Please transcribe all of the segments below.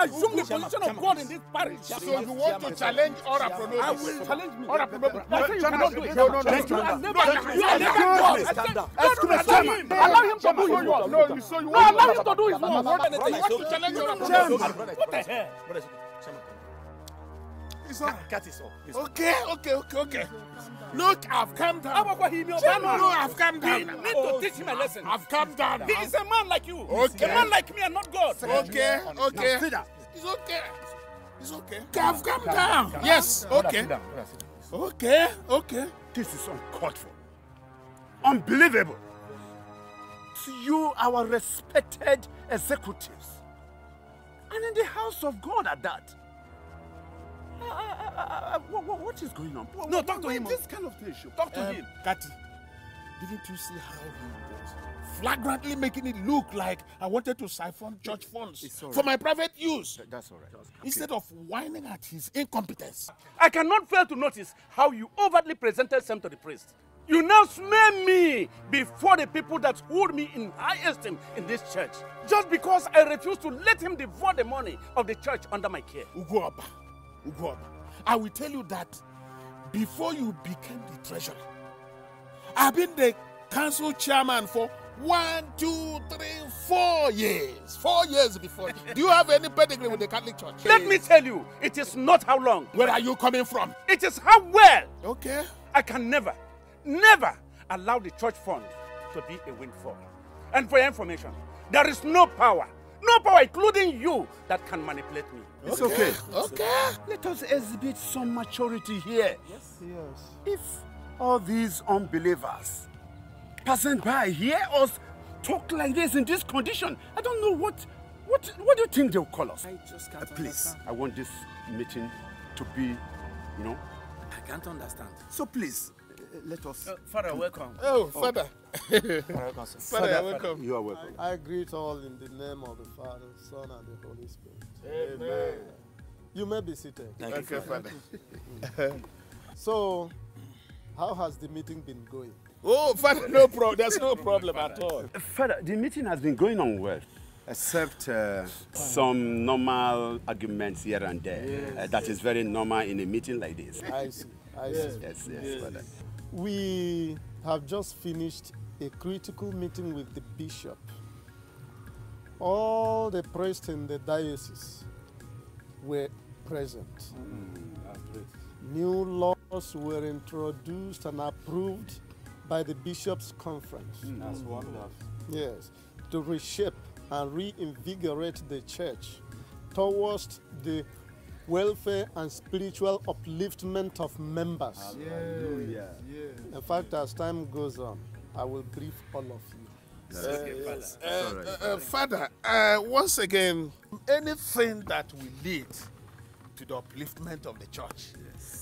assume the position of God in this parish. So you want to challenge Ora Pronobis? I will challenge me. Ora Pronobis. You cannot do it. No. You are never God. Allow him to do his work. No, you so you No, want allow him to do his work. you want to challenge Ora Pronobis? What the hell? Cut is off. Okay. Look, I've calmed down. No, I've calmed down. You need to teach him a lesson. I've calmed down. He is a man like you. Okay. A man like me and not God. Okay. It's okay. I've calmed down. Yes, okay. Okay. This is uncalled for. Unbelievable. You, our respected executives, and in the house of God at that. What is going on? No, talk to him. This kind of thing should Talk to him. Kati, didn't you see how he was flagrantly making it look like I wanted to siphon church funds for my private use? That's all right. Instead of whining at his incompetence. I cannot fail to notice how you overtly presented Sam to the priest. You now smear me before the people that hold me in high esteem in this church, just because I refuse to let him devour the money of the church under my care. Ugoaba, I will tell you that before you became the treasurer, I've been the council chairman for 1, 2, 3, 4 years. 4 years before. Do you have any pedigree with the Catholic Church? Let me tell you, it is not how long. Where are you coming from? It is how well. Okay. I can never allow the church fund to be a windfall. And for your information, there is no power, including you, that can manipulate me. It's okay. Okay. Let us exhibit some maturity here. Yes. If all these unbelievers passing by hear us talk like this in this condition, I don't know what do you think they'll call us? I just can't Please, understand. I want this meeting to be, I can't understand. So please, let us. Father, welcome. Oh, Father. Welcome, sir. Father, welcome. You are welcome. I greet all in the name of the Father, Son, and the Holy Spirit. Amen. You may be seated. Okay, Father. So, how has the meeting been going? Oh, Father, no problem. There's no problem at all. Father, the meeting has been going on well, except some normal arguments here and there. That is very normal in a meeting like this. I see. Yes, Father. We have just finished a critical meeting with the bishop. All the priests in the diocese were present. New laws were introduced and approved by the bishops' conference. That's wonderful. Yes, to reshape and reinvigorate the church towards the welfare and spiritual upliftment of members. Hallelujah. In fact, as time goes on, I will brief all of you. Father, once again, anything that will lead to the upliftment of the church,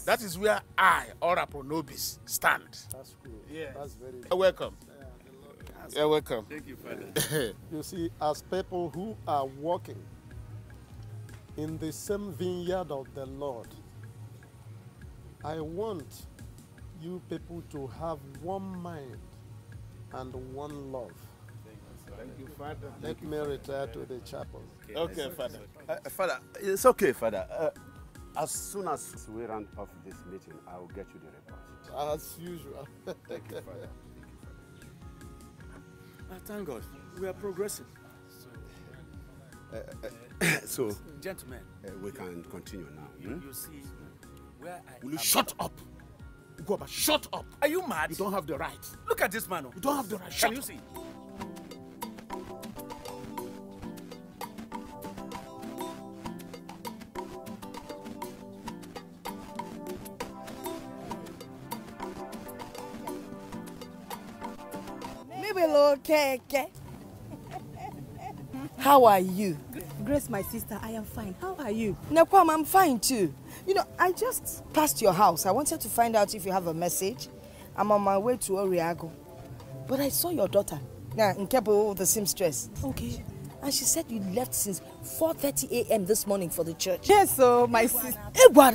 that is where I, Ora Pronobis, stand. That's good. Yes. That's very good. You're welcome. You're welcome. Thank you, Father. You see, as people who are walking in the same vineyard of the Lord, I want you people to have one mind and one love. Thank you, Father. Let me retire to the chapel. Okay, Father. Father, it's okay, Father. As soon as we round off this meeting, I will get you the report. As usual. Thank you, Father. Thank God. We are progressing. So, Gentlemen, we can continue now. you see where I Will you am. shut up? Ugoba, shut up. Are you mad? You don't have the right. Look at this man. You don't have the right. Can Shut you up. see? How are you? Grace, my sister, I am fine. How are you? Nakwam, I'm fine too. You know, I just passed your house. I wanted to find out if you have a message. I'm on my way to Oriago. But I saw your daughter. Now, in Kepo, the seamstress. Okay. And she said you left since 4:30 a.m. this morning for the church. Yes, so my sister. My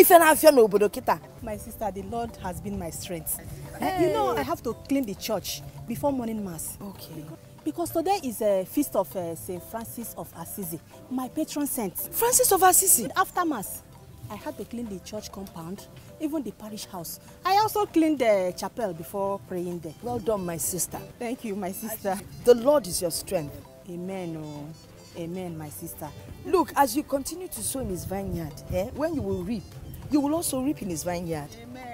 sister, My sister, the Lord has been my strength. You know, I have to clean the church before morning mass. Okay. Because today is a feast of St. Francis of Assisi, my patron saint. Francis of Assisi? And after mass, I had to clean the church compound, even the parish house. I also cleaned the chapel before praying there. Well done, my sister. Thank you, my sister. The Lord is your strength. Amen, oh. Amen, my sister. Look, as you continue to sow in his vineyard, when you will reap, you will also reap in his vineyard.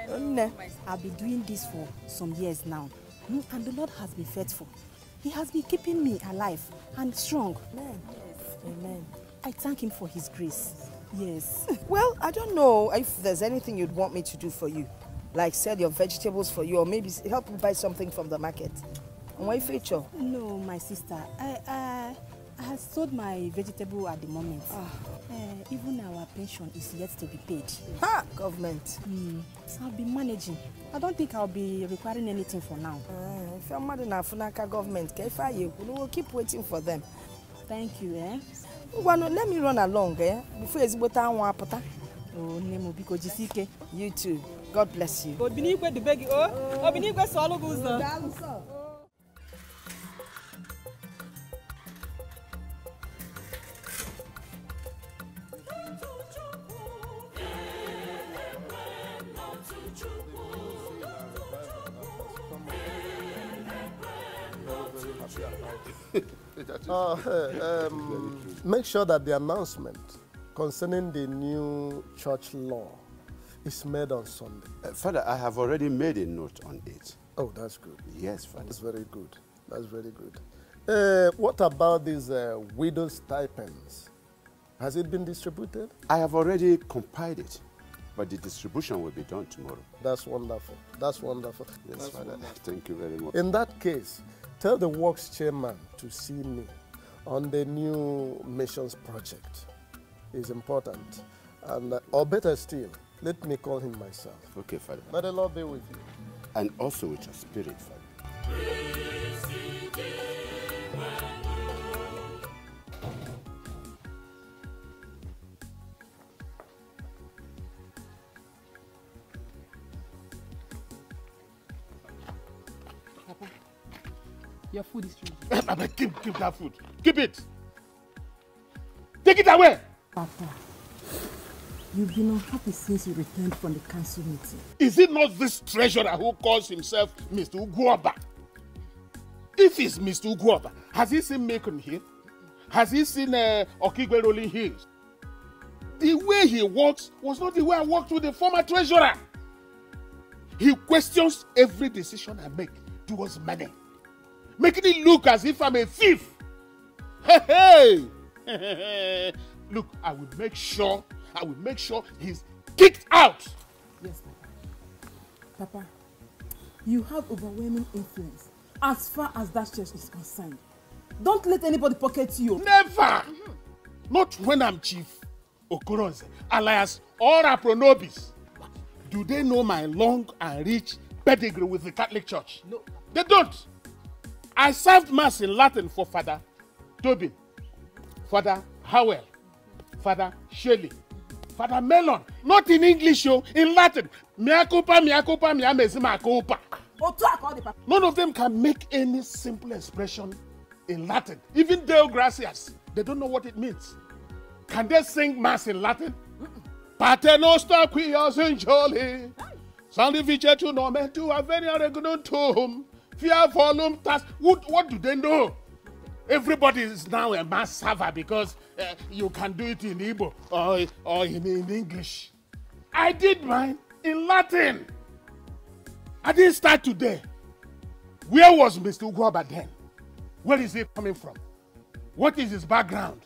Amen. I've been doing this for some years now, and the Lord has been faithful. He has been keeping me alive and strong. Amen. Yes. Amen. I thank him for his grace. Yes. Well, I don't know if there's anything you'd want me to do for you, like sell your vegetables for you, or maybe help you buy something from the market. Why feature? No, my sister. I have sold my vegetable at the moment. Even our pension is yet to be paid. Ha! Government. I'll be managing. I don't think I'll be requiring anything for now. If you're mad enough, Funaka government, we'll keep waiting for them. Thank you, Well, let me run along, before it's about time. Oh, Nemo, because Jisike. You too. God bless you. Make sure that the announcement concerning the new church law is made on Sunday. Father, I have already made a note on it. Oh, that's good. Yes, Father. That's very good. That's very good. What about these widow stipends? Has it been distributed? I have already compiled it, but the distribution will be done tomorrow. That's wonderful. That's wonderful. Yes, That's Father. wonderful. Thank you very much. In that case, tell the works chairman to see me on the new missions project. It's important. And, or better still, let me call him myself. Okay, Father. May the Lord be with you. And also with your spirit, Father. Papa, your food is ready. Keep that food. Keep it. Take it away. Papa, you've been unhappy since you returned from the council meeting. Is it not this treasurer who calls himself Mr. Uguoba? If it's Mr. Uguoba, has he seen Macon here? Has he seen Okigwe rolling hills? The way he walks was not the way I walked with the former treasurer. He questions every decision I make towards money, making it look as if I'm a thief. Hey! Look, I will make sure he's kicked out. Yes, Papa. Papa, you have overwhelming influence as far as that church is concerned. Don't let anybody pocket you. Never! Not when I'm Chief Okoroze, alias Ora Pro Nobis. Do they know my long and rich pedigree with the Catholic Church? No. They don't. I served Mass in Latin for Father Tobin, Father Howell, Father Shelley, Father Melon. Not in English, yo, in Latin. None of them can make any simple expression in Latin. Even Deo Gracias, they don't know what it means. Can they sing Mass in Latin? Pater noster quios in jolly, Sandivice to nomen to avenia regnuntum, Fia volum tas. What do they know? Everybody is now a mass server because you can do it in Igbo or in English. I did mine in Latin. I didn't start today. Where was Mr. Uguoba then? Where is he coming from? What is his background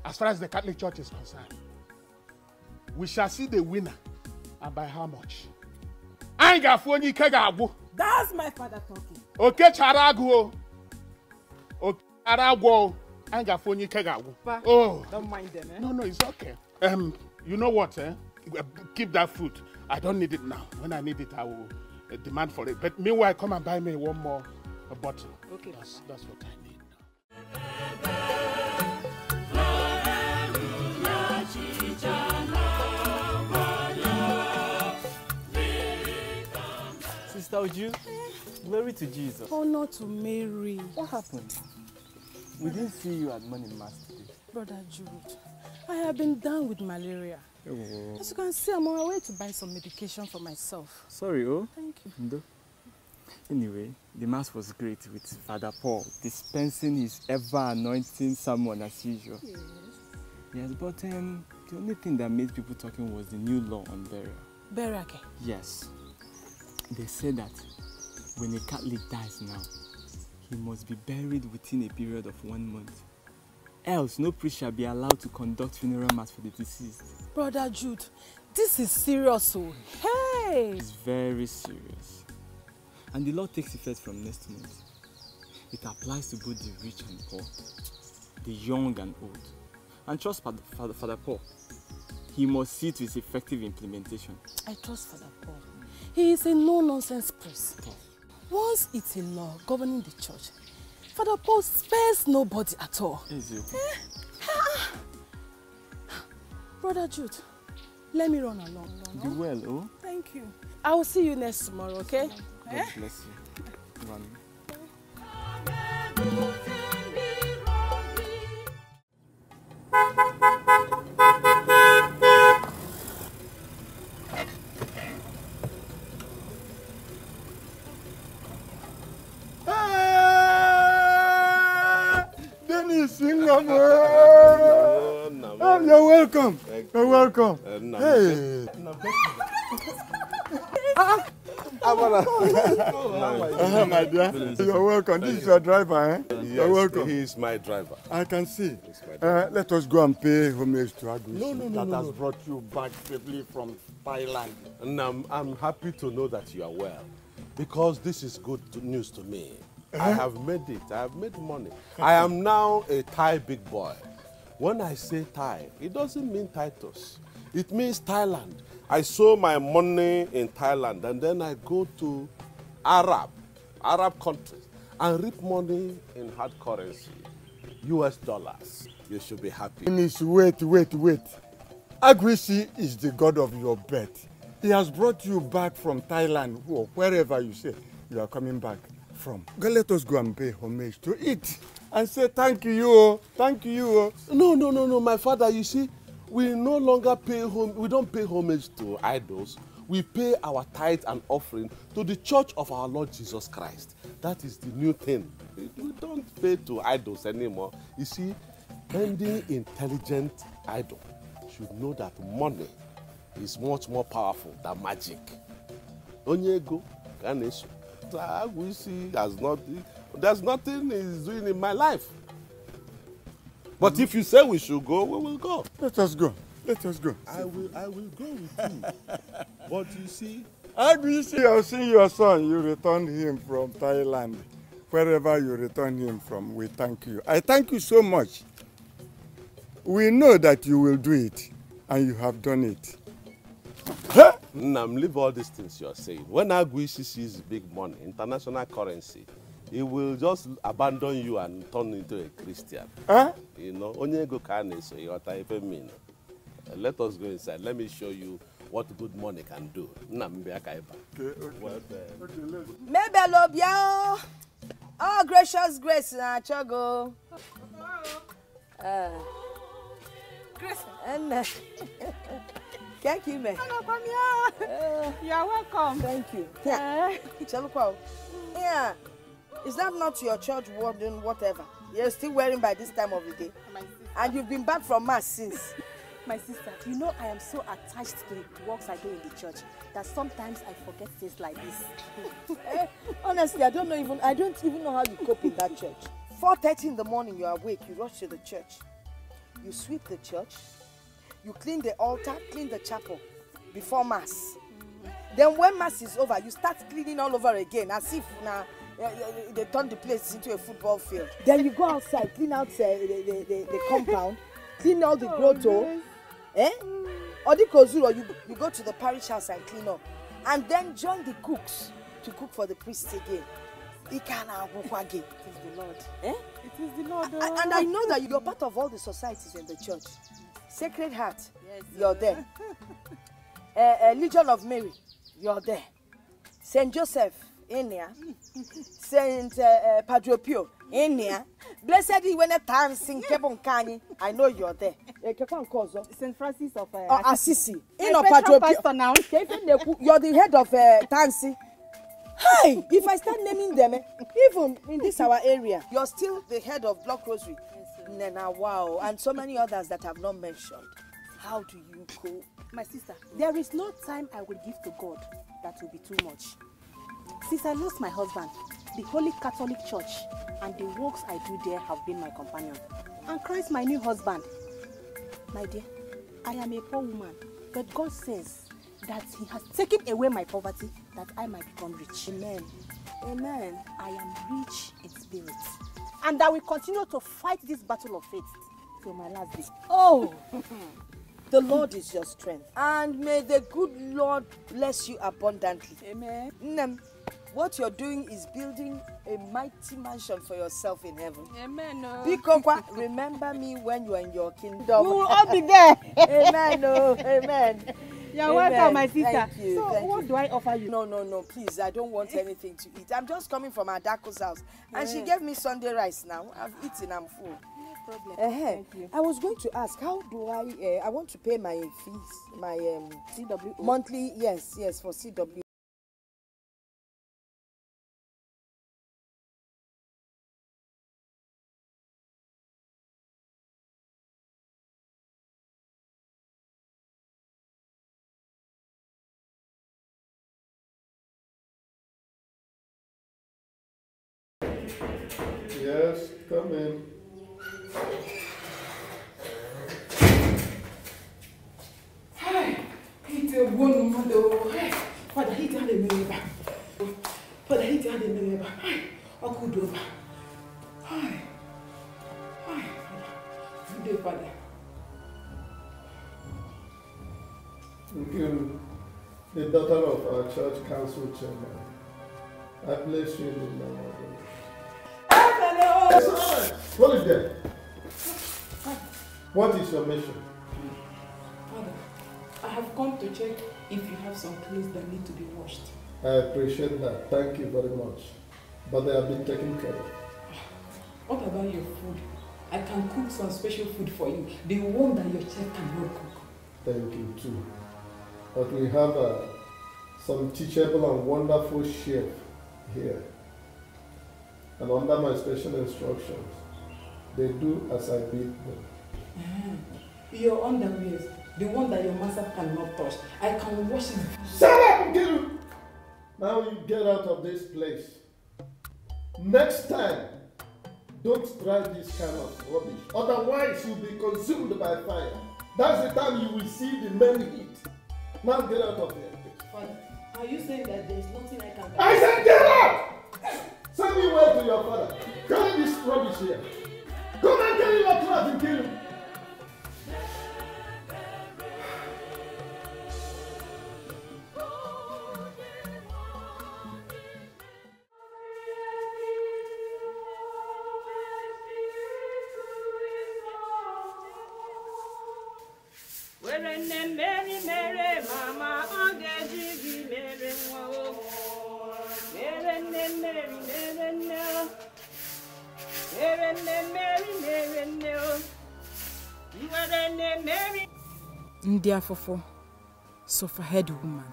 as far as the Catholic Church is concerned? We shall see the winner, and by how much. That's my father talking. Okay, Charago. Okay, Charago. Oh, don't mind them, eh? No, it's okay. You know what, keep that food. I don't need it now. When I need it, I will demand for it. But meanwhile, come and buy me one more bottle. Okay. That's what I need Sister Uju, glory to Jesus. Honor to Mary. What happened? We didn't see you at morning mass today. Brother Jude, I have been down with malaria. Oh. As you can see, I'm on my way to buy some medication for myself. Sorry, oh. Thank you. Ndo. Anyway, the mass was great with Father Paul dispensing his ever-anointing sermon as usual. Yes. Yes, but the only thing that made people talking was the new law on burial. Burial? Yes. They say that when a Catholic dies now, he must be buried within a period of 1 month. Else, no priest shall be allowed to conduct funeral mass for the deceased. Brother Jude, this is serious, oh. Hey! It's very serious. And the law takes effect from next month. It applies to both the rich and poor, the young and old. And trust Father Paul. He must see to its effective implementation. I trust Father Paul. He is a no-nonsense priest. Once it's a law governing the church, Father Paul spares nobody at all. Easy. Brother Jude, let me run along. Be well, oh? Thank you. I will see you next tomorrow, okay? God bless you. Run. You're welcome. You're welcome. Hey. My dear. You're welcome. This is your driver, eh? Yes, you're welcome. He is my driver. I can see. Let us go and pay homage to Agui. No. That has brought you back safely from Thailand. And I'm happy to know that you are well, because this is good news to me. I have made it. I have made money. I am now a Thai big boy. When I say Thai, it doesn't mean Titus. It means Thailand. I sow my money in Thailand, and then I go to Arab countries and reap money in hard currency, US dollars. You should be happy. Wait. Agui is the god of your birth. He has brought you back from Thailand, or wherever you say you are coming back from. Let us go and pay homage to it and say thank you. Thank you. No, my father, you see, we no longer we don't pay homage to idols. We pay our tithe and offering to the church of our Lord Jesus Christ. That is the new thing. We don't pay to idols anymore. You see, any intelligent idol should know that money is much more powerful than magic. Onyego, Ganesh, there's nothing he's doing in my life. But if you say we should go, we will go. Let us go. I will go with you. But you see, Agui, I've seen your son. You returned him from Thailand. Wherever you returned him from, we thank you. I thank you so much. We know that you will do it, and you have done it. Leave all these things you're saying. When Agui sees big money, international currency, he will just abandon you and turn into a Christian. You know, Onyego Kane, so you mean. Let us go inside. Let me show you what good money can do. Mebelobia. Oh, gracious grace, Chogo. Grace. Thank you, man. You're welcome. Thank you. Yeah. Yeah. Is that not your church warden, whatever? You're still wearing by this time of the day. And you've been back from mass since. My sister, you know I am so attached to the works I do in the church that sometimes I forget things like this. Honestly, I don't even know how you cope in that church. 4:30 in the morning, you're awake, you rush to the church. You sweep the church, you clean the altar, clean the chapel before mass. Then when mass is over, you start cleaning all over again, as if they turn the place into a football field. Then you go outside, clean out the compound, clean all the grotto. Or you go to the parish house and clean up. And then join the cooks to cook for the priests again. It is the Lord. It is the Lord. And I know that you're part of all the societies in the church. Sacred Heart, yes, you're there. Legion of Mary, you're there. Saint Joseph, in here. Saint Padre Pio, in here. Blessed he when a time sing Kebon Kani. I know you're there. Saint Francis of Assisi. In a Padre Pio now. You're the head of Tansi. Hi, if I start naming them, even in this our area, you're still the head of Block Rosary. Nena, wow, and so many others that I've not mentioned. How do you cope? My sister, there is no time I will give to God that will be too much. Since I lost my husband, the Holy Catholic Church and the works I do there have been my companion. And Christ, my new husband. My dear, I am a poor woman, but God says that he has taken away my poverty that I might become rich. Amen. Amen. I am rich in spirit. And I will continue to fight this battle of faith till my last day. Oh, the Lord is your strength. And may the good Lord bless you abundantly. Amen. What you're doing is building a mighty mansion for yourself in heaven. Amen. Bikokwa, remember me when you are in your kingdom. You will all be there. Amen. Amen. You're welcome, my sister. Thank you. So, what do I offer you? No, please. I don't want anything to eat. I'm just coming from Adako's house. And she gave me Sunday rice now. I've eaten, I'm full. No problem. Thank you. I was going to ask, how do I want to pay my fees, my CW monthly, yes, for CW. Yes, come in. Hi, it's a one mother. Father, he had a member. Father, he had a member. Hi, I could do. Hi, good day, Father. Thank you, the daughter of our church council chairman. I bless you in the name of God. What is that? What is your mission? Father, I have come to check if you have some clothes that need to be washed. I appreciate that. Thank you very much. But they have been taken care of. What about your food? I can cook some special food for you. The one that your chef cannot cook. Thank you too. But we have some teachable and wonderful chef here. And under my special instructions, they do as I bid them. Your underwears, the one that your master cannot touch, I can wash it. Shut up, Nkiru! Now you get out of this place. Next time, don't try this kind of rubbish. Otherwise, you'll be consumed by fire. That's the time you will see the main heat. Now get out of here. Father, are you saying that there's nothing I can do? I said get out! Send me word to your father. Carry this rubbish here. Come and carry your clothes and kill him. Ndiafofo, suffer-head woman.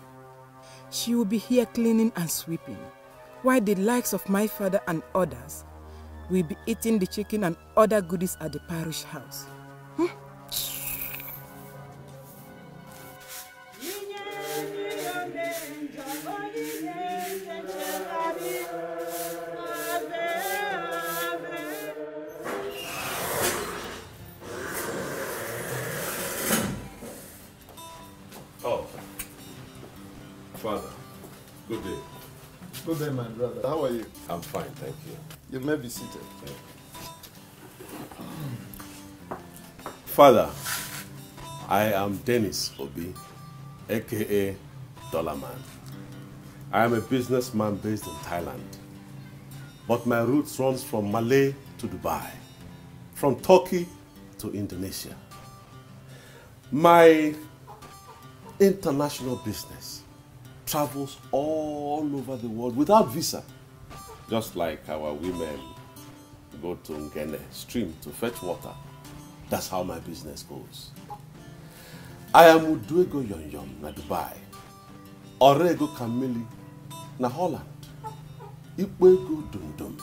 She will be here cleaning and sweeping, while the likes of my father and others will be eating the chicken and other goodies at the parish house. Father, good day. Good day, my brother. How are you? I'm fine, thank you. You may be seated. Father, I am Dennis Obi, aka Dollar Man. I am a businessman based in Thailand, but my roots runs from Malay to Dubai, from Turkey to Indonesia. My international business travels all over the world without visa. Just like our women go to Ngene stream to fetch water. That's how my business goes. I am Uduego Yonyom na Dubai. Orego Kamili na Holland. Ipwego Dundum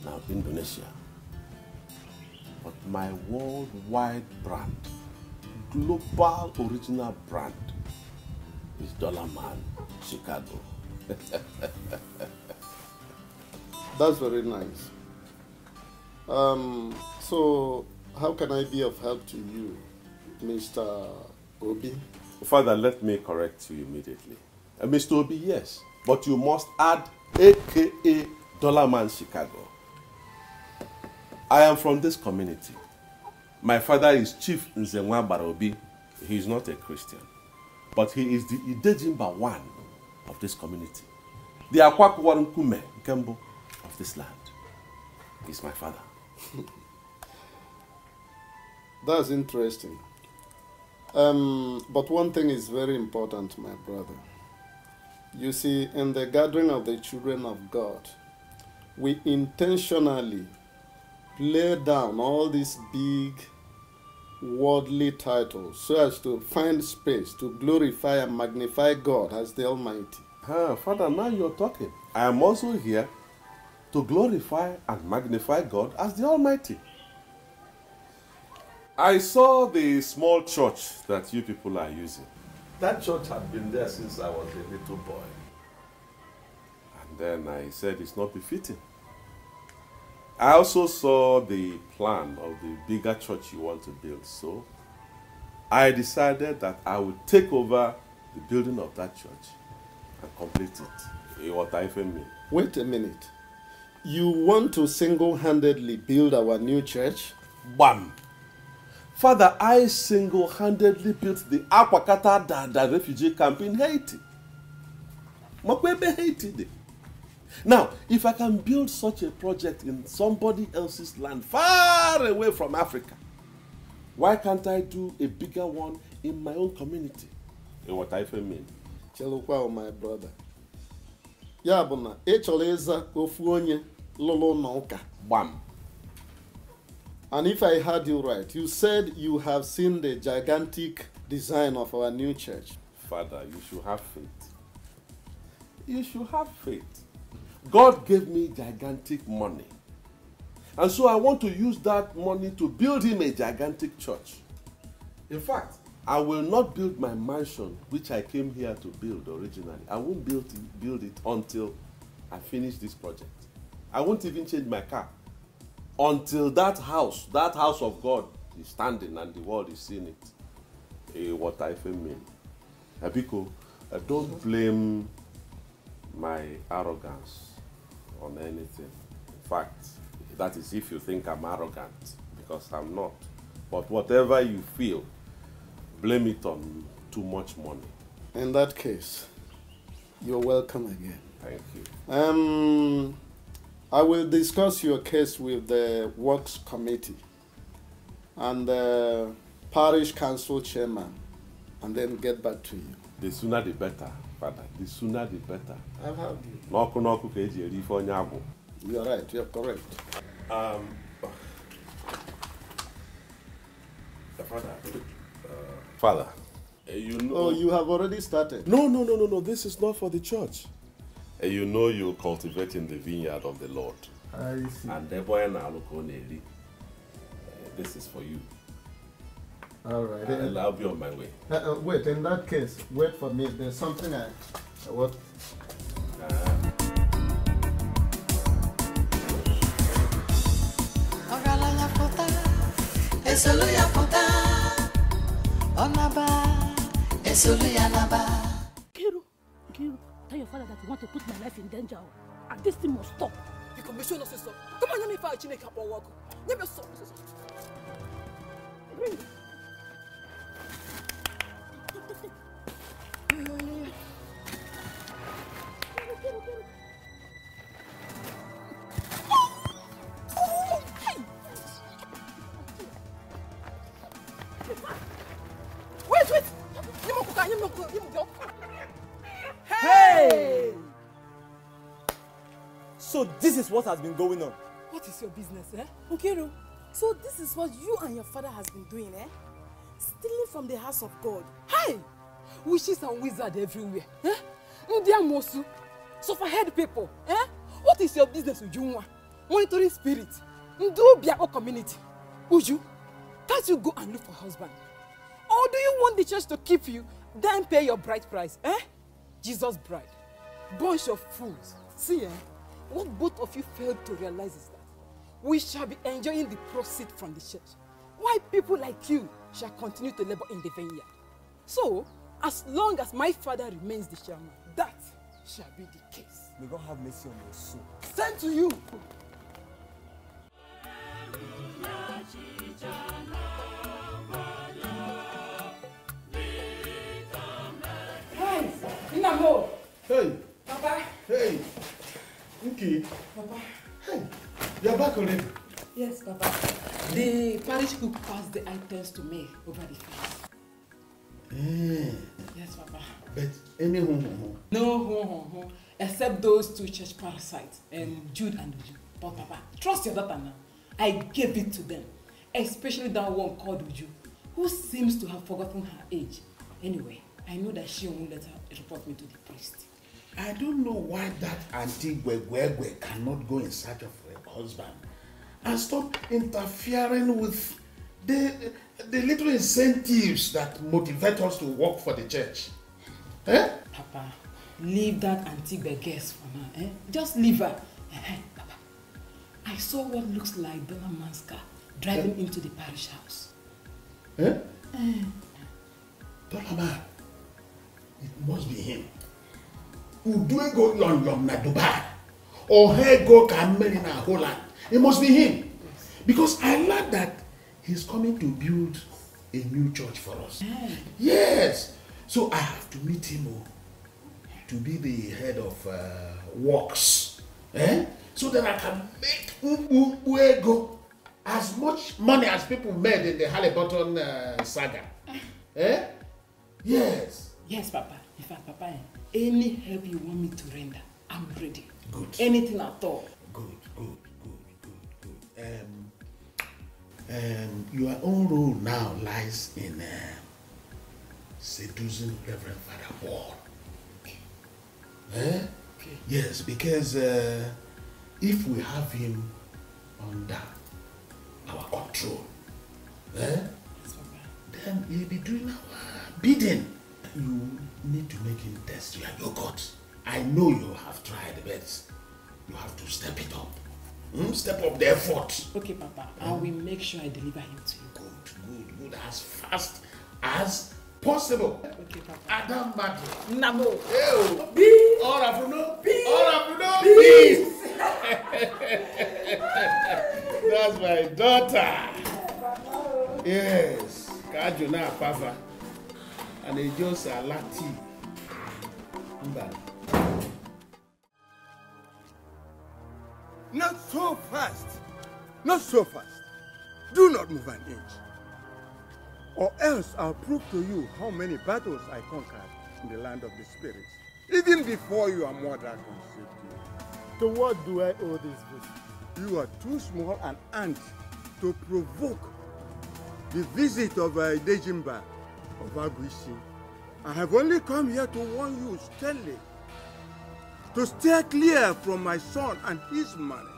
na Indonesia. But my worldwide brand, global original brand, is Dollar Man Chicago. That's very nice. So how can I be of help to you, Mr. Obi? Father, let me correct you immediately. Mr. Obi, yes, but you must add AKA Dollar Man Chicago. I am from this community. My father is Chief Nzenwa Barobi. He is not a Christian, but he is the Idejimba one of this community. The Akwakwaran Kume Nkembo of this land. He's my father. That's interesting. But one thing is very important, my brother. You see, in the gathering of the children of God, we intentionally lay down all these big worldly titles so as to find space to glorify and magnify God as the Almighty. Father, now you're talking. I am also here to glorify and magnify God as the Almighty. I saw the small church that you people are using. That church had been there since I was a little boy. And then I said it's not befitting. I also saw the plan of the bigger church you want to build, so I decided that I would take over the building of that church and complete it. What I mean. Wait a minute. You want to single-handedly build our new church? Bam! Father, I single-handedly built the Akwakata Dada refugee camp in Haiti. Makwebe Haiti. Now, if I can build such a project in somebody else's land far away from Africa, why can't I do a bigger one in my own community? What I mean. Chelukwa, my brother. Yabuna, echoleza ofuonye lolo nauka. Bam. And if I heard you right, you said you have seen the gigantic design of our new church. Father, you should have faith. You should have faith. God gave me gigantic money. And so I want to use that money to build him a gigantic church. In fact, I will not build my mansion, which I came here to build originally. I won't build it until I finish this project. I won't even change my car until that house of God is standing and the world is seeing it. What I mean. Abiko, don't blame my arrogance on anything. In fact, that is if you think I'm arrogant, because I'm not. But whatever you feel, blame it on too much money. In that case, you're welcome again. Thank you. I will discuss your case with the Works Committee and the Parish Council Chairman, and then get back to you. The sooner the better, Father. The sooner the better. I've heard you. You're right, you're correct. Father, you know... Oh, you have already started? No. This is not for the church. You know you're cultivating the vineyard of the Lord. I see. And this is for you. All right. I'll be on my way. Wait, in that case, wait for me. There's something I want. Kiru, tell your father that you want to put my life in danger. And this thing must stop. You can be sure not to stop. Come on, let me fight Chineke up or walk. Let me stop. Bring it. Wait! This is what has been going on. What is your business, eh? Okaro, so this is what you and your father has been doing, eh? Stealing from the house of God. Hey! Witches and wizards everywhere, eh? Ndiamosu, suffer-head people, eh? What is your business, Ujunwa? Monitoring spirit, Ndubiako community. Uju, can't you go and look for a husband? Or do you want the church to keep you, then pay your bride price, eh? Jesus' bride. Bunch of fools. See, eh? What both of you failed to realize is that we shall be enjoying the proceeds from the church, while people like you shall continue to labor in the vineyard. So, as long as my father remains the chairman, that shall be the case. May God have mercy on your soul. Send to you. Hey, Inamo. Hey. Papa. Hey. Okay. Papa. Hey. You're back already? Yes, Papa. The parish cook passed the items to me over the fence. Yes, Papa. But any home. No, except those two church parasites, Jude and Uju. But Papa, trust your daughter now. I gave it to them, especially that one called Uju, who seems to have forgotten her age. Anyway, I know that she won't let her report me to the priest. I don't know why that auntie Gwegwegwe cannot go in search of a husband and stop interfering with the little incentives that motivate us to work for the church. Eh? Papa, leave that auntie Gwegwes for now. Eh? Just leave her. Papa, I saw what looks like Donna Man's car driving into the parish house. Eh? Donna, it must be him. Udwe go London na Dubai, or he go Cameroon na Holland. It must be him, because I learned that he's coming to build a new church for us. Yes, so I have to meet him to be the head of works, so that I can make Uego as much money as people made in the Halliburton saga. Yes. Yes, Papa. In fact, Papa, any help you want me to render, I'm ready. Good. Anything at all. Good. Your own role now lies in seducing Reverend Father Paul. Okay. Yes, because if we have him under our control, then he'll be doing our bidding. You need to make him test your yogurt. I know you have tried, but you have to step it up. Step up the effort. Okay, Papa. I will make sure I deliver him to you. Good. As fast as possible. Okay, Papa. Adam Madu. Namo. Peace. All of you know. Peace. That's my daughter. Yes. Kajuna Papa. And they just a lati. Not so fast. Not so fast. Do not move an inch. Or else I'll prove to you how many battles I conquered in the land of the spirits. Even before your mother conceived you. To what do I owe this visit? You are too small an ant to provoke the visit of Dejimba of Aguishi. I have only come here to warn you sternly to steer clear from my son and his money.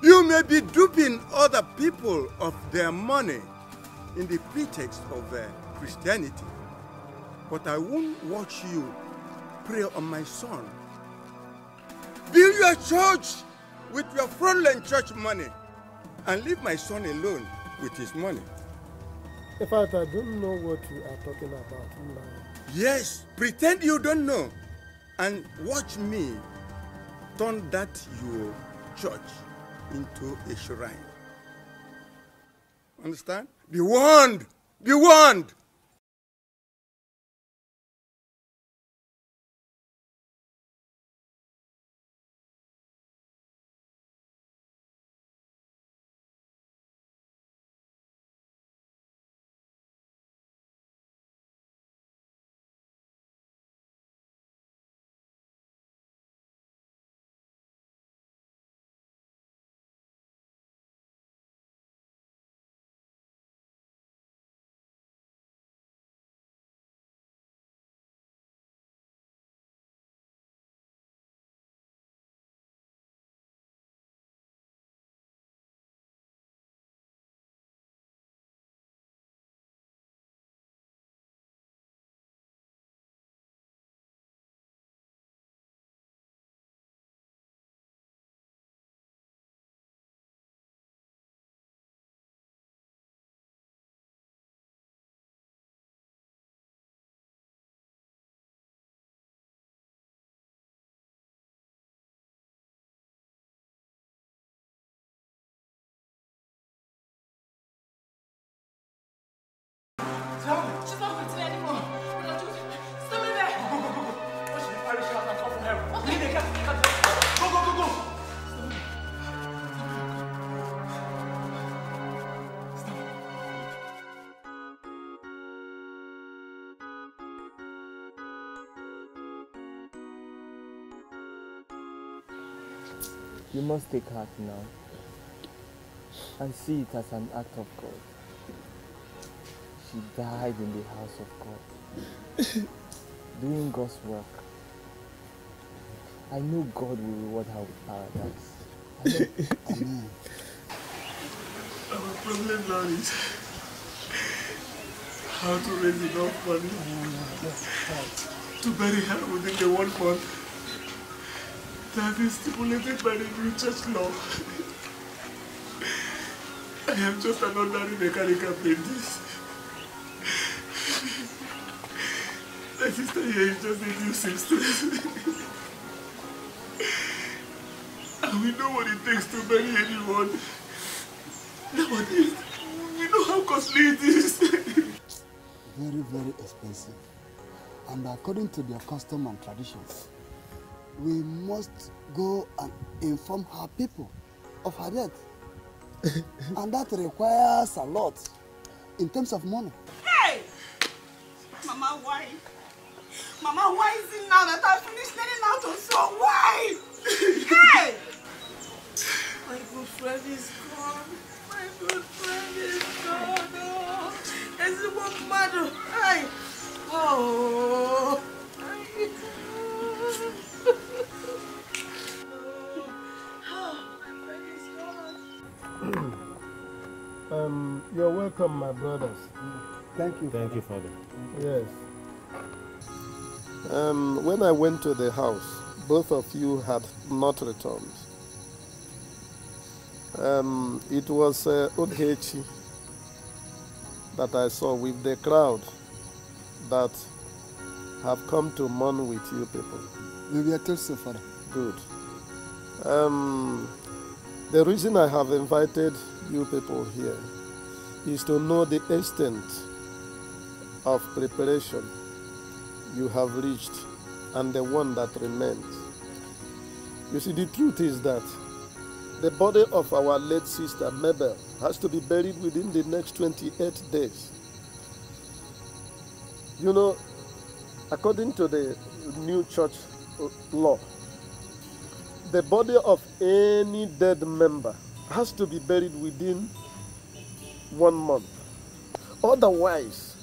You may be duping other people of their money in the pretext of Christianity, but I won't watch you prey on my son. Build your church with your fraudulent church money and leave my son alone with his money. In fact, I don't know what you are talking about. Yes, pretend you don't know and watch me turn that your church into a shrine. Understand? Be warned! Be warned! She's not with me anymore. Stop me there. Go. Go to the parish house and call for help. We need a car. Go. You must take heart now and see it as an act of God. She died in the house of God, doing God's work. I know God will reward her with paradise. Amen. Our problem now is how to raise enough money to bury her within the 1 month that is stipulated by the new church law. I am just an ordinary mechanical apprentice. My sister here is just a new seamstress. And we know what it takes to bury anyone. Nowadays, we know how costly it is. Very, very expensive. And according to their custom and traditions, we must go and inform her people of her death. And that requires a lot in terms of money. Hey! Mama, why? Mama, why is it now that I finished learning how to sew? Why? Hey! My good friend is gone. My good friend is gone. Oh, it's a one mother. Hey! Oh! You're welcome, my brothers. Thank you. Thank you, Father. Yes. When I went to the house, both of you had not returned. It was Ogechi that I saw with the crowd that have come to mourn with you people. We were told so, Father. Good. The reason I have invited you people here is to know the extent of preparation you have reached and the one that remains. You see, the truth is that the body of our late sister Mabel has to be buried within the next 28 days. You know, according to the new church law, the body of any dead member has to be buried within 1 month. Otherwise,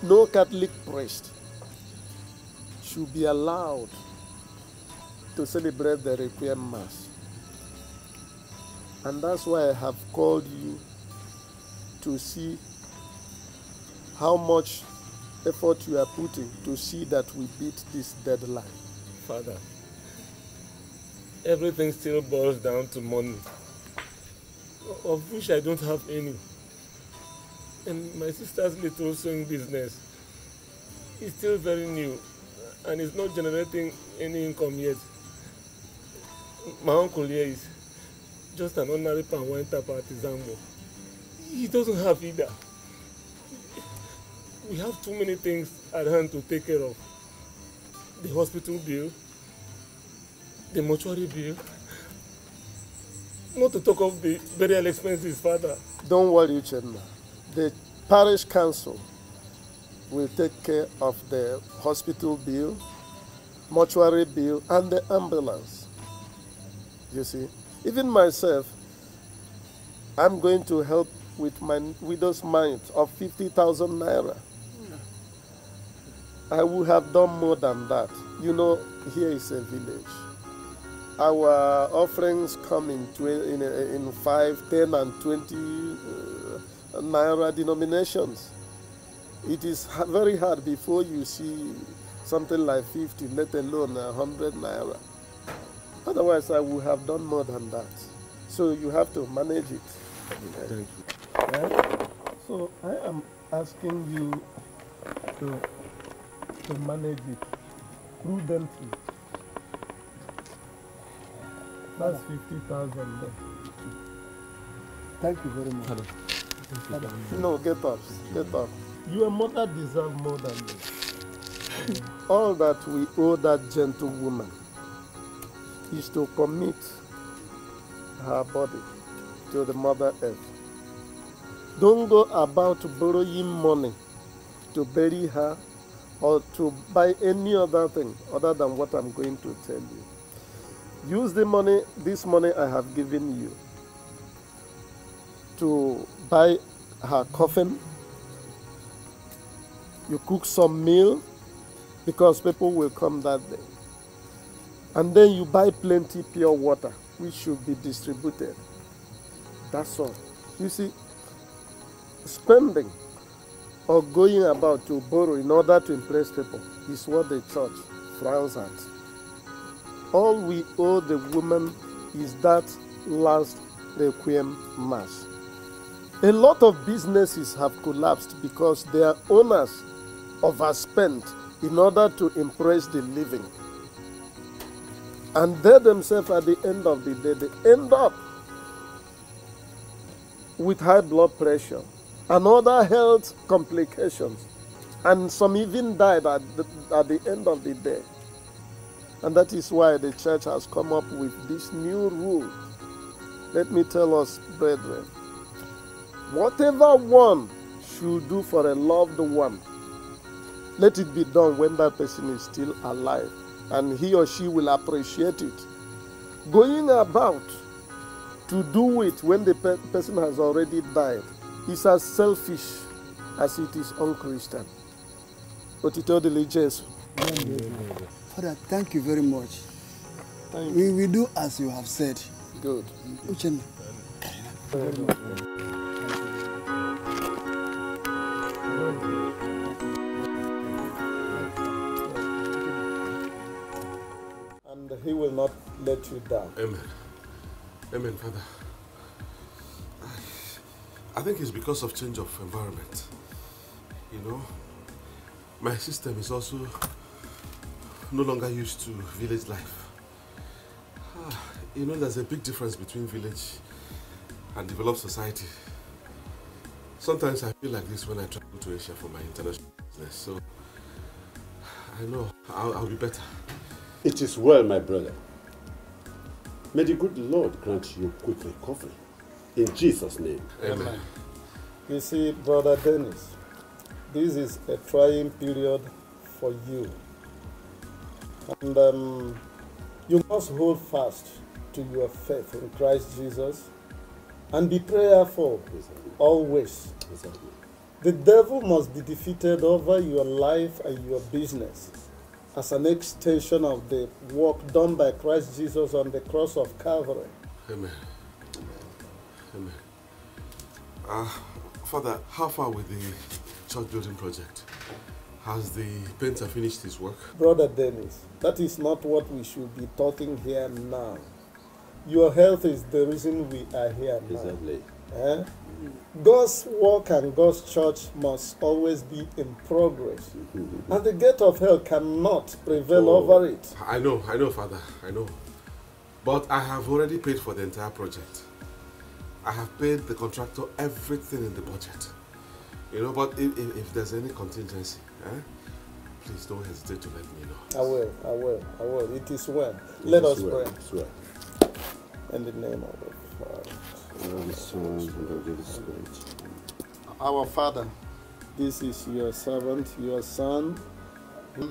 no Catholic priest should be allowed to celebrate the Requiem Mass. And that's why I have called you to see how much effort you are putting to see that we beat this deadline. Father, everything still boils down to money, of which I don't have any. And my sister's little sewing business is still very new and is not generating any income yet. My uncle here is just an ordinary pan wine tap artisan. He doesn't have either. We have too many things at hand to take care of. The hospital bill, the mortuary bill, not to talk of the burial expenses, Father. Don't worry, Chenna. The parish council will take care of the hospital bill, mortuary bill, and the ambulance. You see, even myself, I'm going to help with my widow's mite of 50,000 naira. I would have done more than that. You know, here is a village. Our offerings come in 5, 10, and 20 naira denominations. It is very hard before you see something like 50, let alone 100 naira. Otherwise, I would have done more than that. So you have to manage it. Thank you. Right? So I am asking you to manage it prudently. That's 50,000 there. Thank you very much. No, get up. Get up. Your mother deserves more than this. All that we owe that gentlewoman is to commit her body to the Mother Earth. Don't go about borrowing money to bury her or to buy any other thing other than what I'm going to tell you. Use the money, this money I have given you, to buy her coffin. You cook some meal because people will come that day. And then you buy plenty pure water, which should be distributed. That's all. You see, spending or going about to borrow in order to impress people is what the church frowns at. All we owe the woman is that last requiem mass. A lot of businesses have collapsed because their owners overspent in order to impress the living. And they themselves, at the end of the day, they end up with high blood pressure and other health complications. And some even died at the end of the day. And that is why the church has come up with this new rule. Let me tell us, brethren, whatever one should do for a loved one, let it be done when that person is still alive, and he or she will appreciate it. Going about to do it when the person has already died is as selfish as it is unchristian. Otito diligence. Father, thank you very much. We will do as you have said. Good. Uchenna. And he will not let you down. Amen. Amen, Father. I think it's because of change of environment. You know, my system is also no longer used to village life. You know, there's a big difference between village and developed society. Sometimes I feel like this when I travel to Asia for my international business. So I know I'll be better. It is well, my brother. May the good Lord grant you quick recovery. In Jesus' name. Amen. You see, Brother Dennis, this is a trying period for you. And you must hold fast to your faith in Christ Jesus and be prayerful always. Exactly. The devil must be defeated over your life and your business as an extension of the work done by Christ Jesus on the cross of Calvary. Amen. Amen. Father, how far with the church building project? Has the painter finished his work? Brother Dennis, that is not what we should be talking here now. Your health is the reason we are here now. Exactly. God's work and God's church must always be in progress. And the gate of hell cannot prevail over it. I know, Father, I know. But I have already paid for the entire project. I have paid the contractor everything in the budget. You know, but if there's any contingency, please don't hesitate to let me know. I will. It is well. Let us pray. Well. In the name of the Father, and the Son, and of the Holy Spirit. Our Father, this is your servant, your son.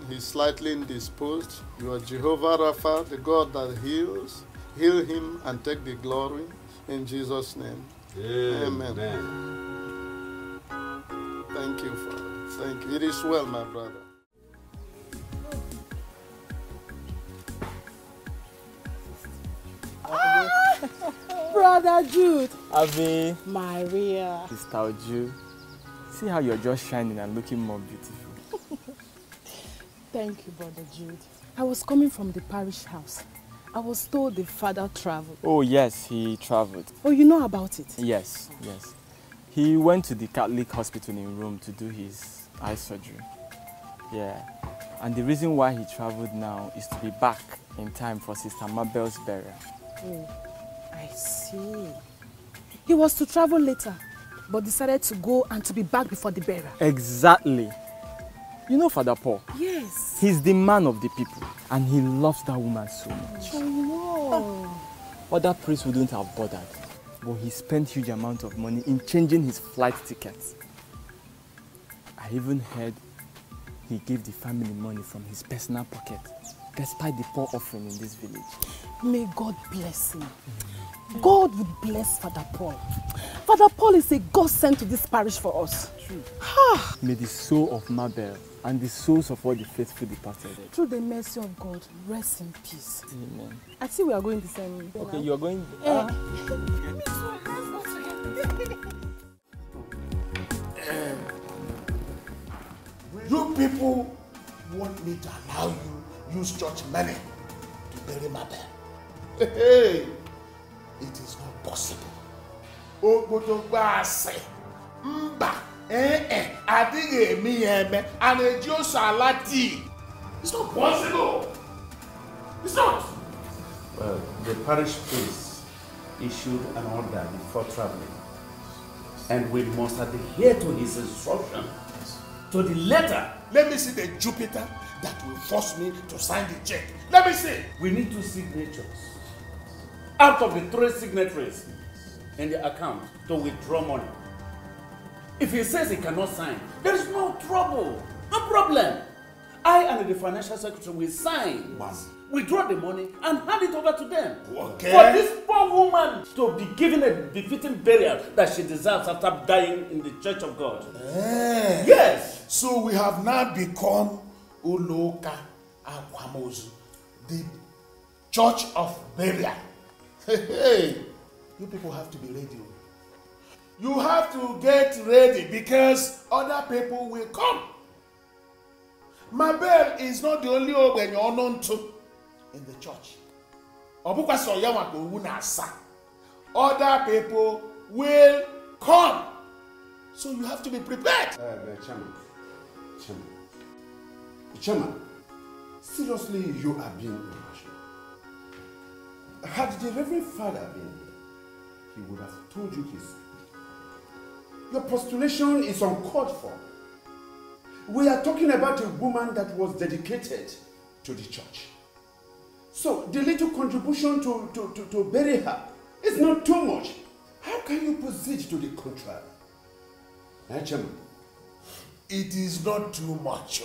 He's slightly indisposed. You are Jehovah Rapha, the God that heals. Heal him and take the glory. In Jesus' name. Amen. Thank you, Father. Thank you. It is well, my brother. Brother Jude. Ave. Maria. Sister Oju. See how you're just shining and looking more beautiful. Thank you, Brother Jude. I was coming from the parish house. I was told the father traveled. Oh, yes, he traveled. Oh, you know about it? Yes. He went to the Catholic hospital in Rome to do his eye surgery. Yeah. And the reason why he traveled now is to be back in time for Sister Mabel's burial. Oh, I see. He was to travel later. but decided to go and to be back before the bearer. Exactly. You know Father Paul? Yes. He's the man of the people, and he loves that woman so much. Oh, wow. Other priests wouldn't have bothered, but he spent huge amount of money in changing his flight tickets. I even heard he gave the family money from his personal pocket, despite the poor offering in this village. May God bless him. God would bless Father Paul. Father Paul is a God sent to this parish for us. True. May the soul of Mabel and the souls of all the faithful departed, through the mercy of God, rest in peace. Amen. I see we are going the same way. Okay, you are going... You people want me to allow you use church money to bury Mabel? Hey, it is not possible. Mba, adige mi eme, anejo salati. It's not possible. It's not. Well, the parish priest issued an order before traveling, and we must adhere to his instruction to the letter. Let me see the Jupiter that will force me to sign the check. Let me see. We need 2 signatures out of the 3 signatories in the account to withdraw money. If he says he cannot sign, there is no trouble, no problem. I and the financial secretary will sign, withdraw the money, and hand it over to them. Okay. For this poor woman to be given a befitting burial that she deserves after dying in the church of God. Yes. So we have now become Uloka Akwamozu, the church of burial. Hey, you people have to be ready. You have to get ready because other people will come. Mabel is not the only Oben you're known to in the church. Other people will come. So you have to be prepared. Chairman, seriously, you are being irrational. Had the Reverend Father been here, he would have told you his. Your postulation is uncalled for. We are talking about a woman that was dedicated to the church. So the little contribution to bury her is not too much. How can you proceed to the contrary? Chairman? It is not too much,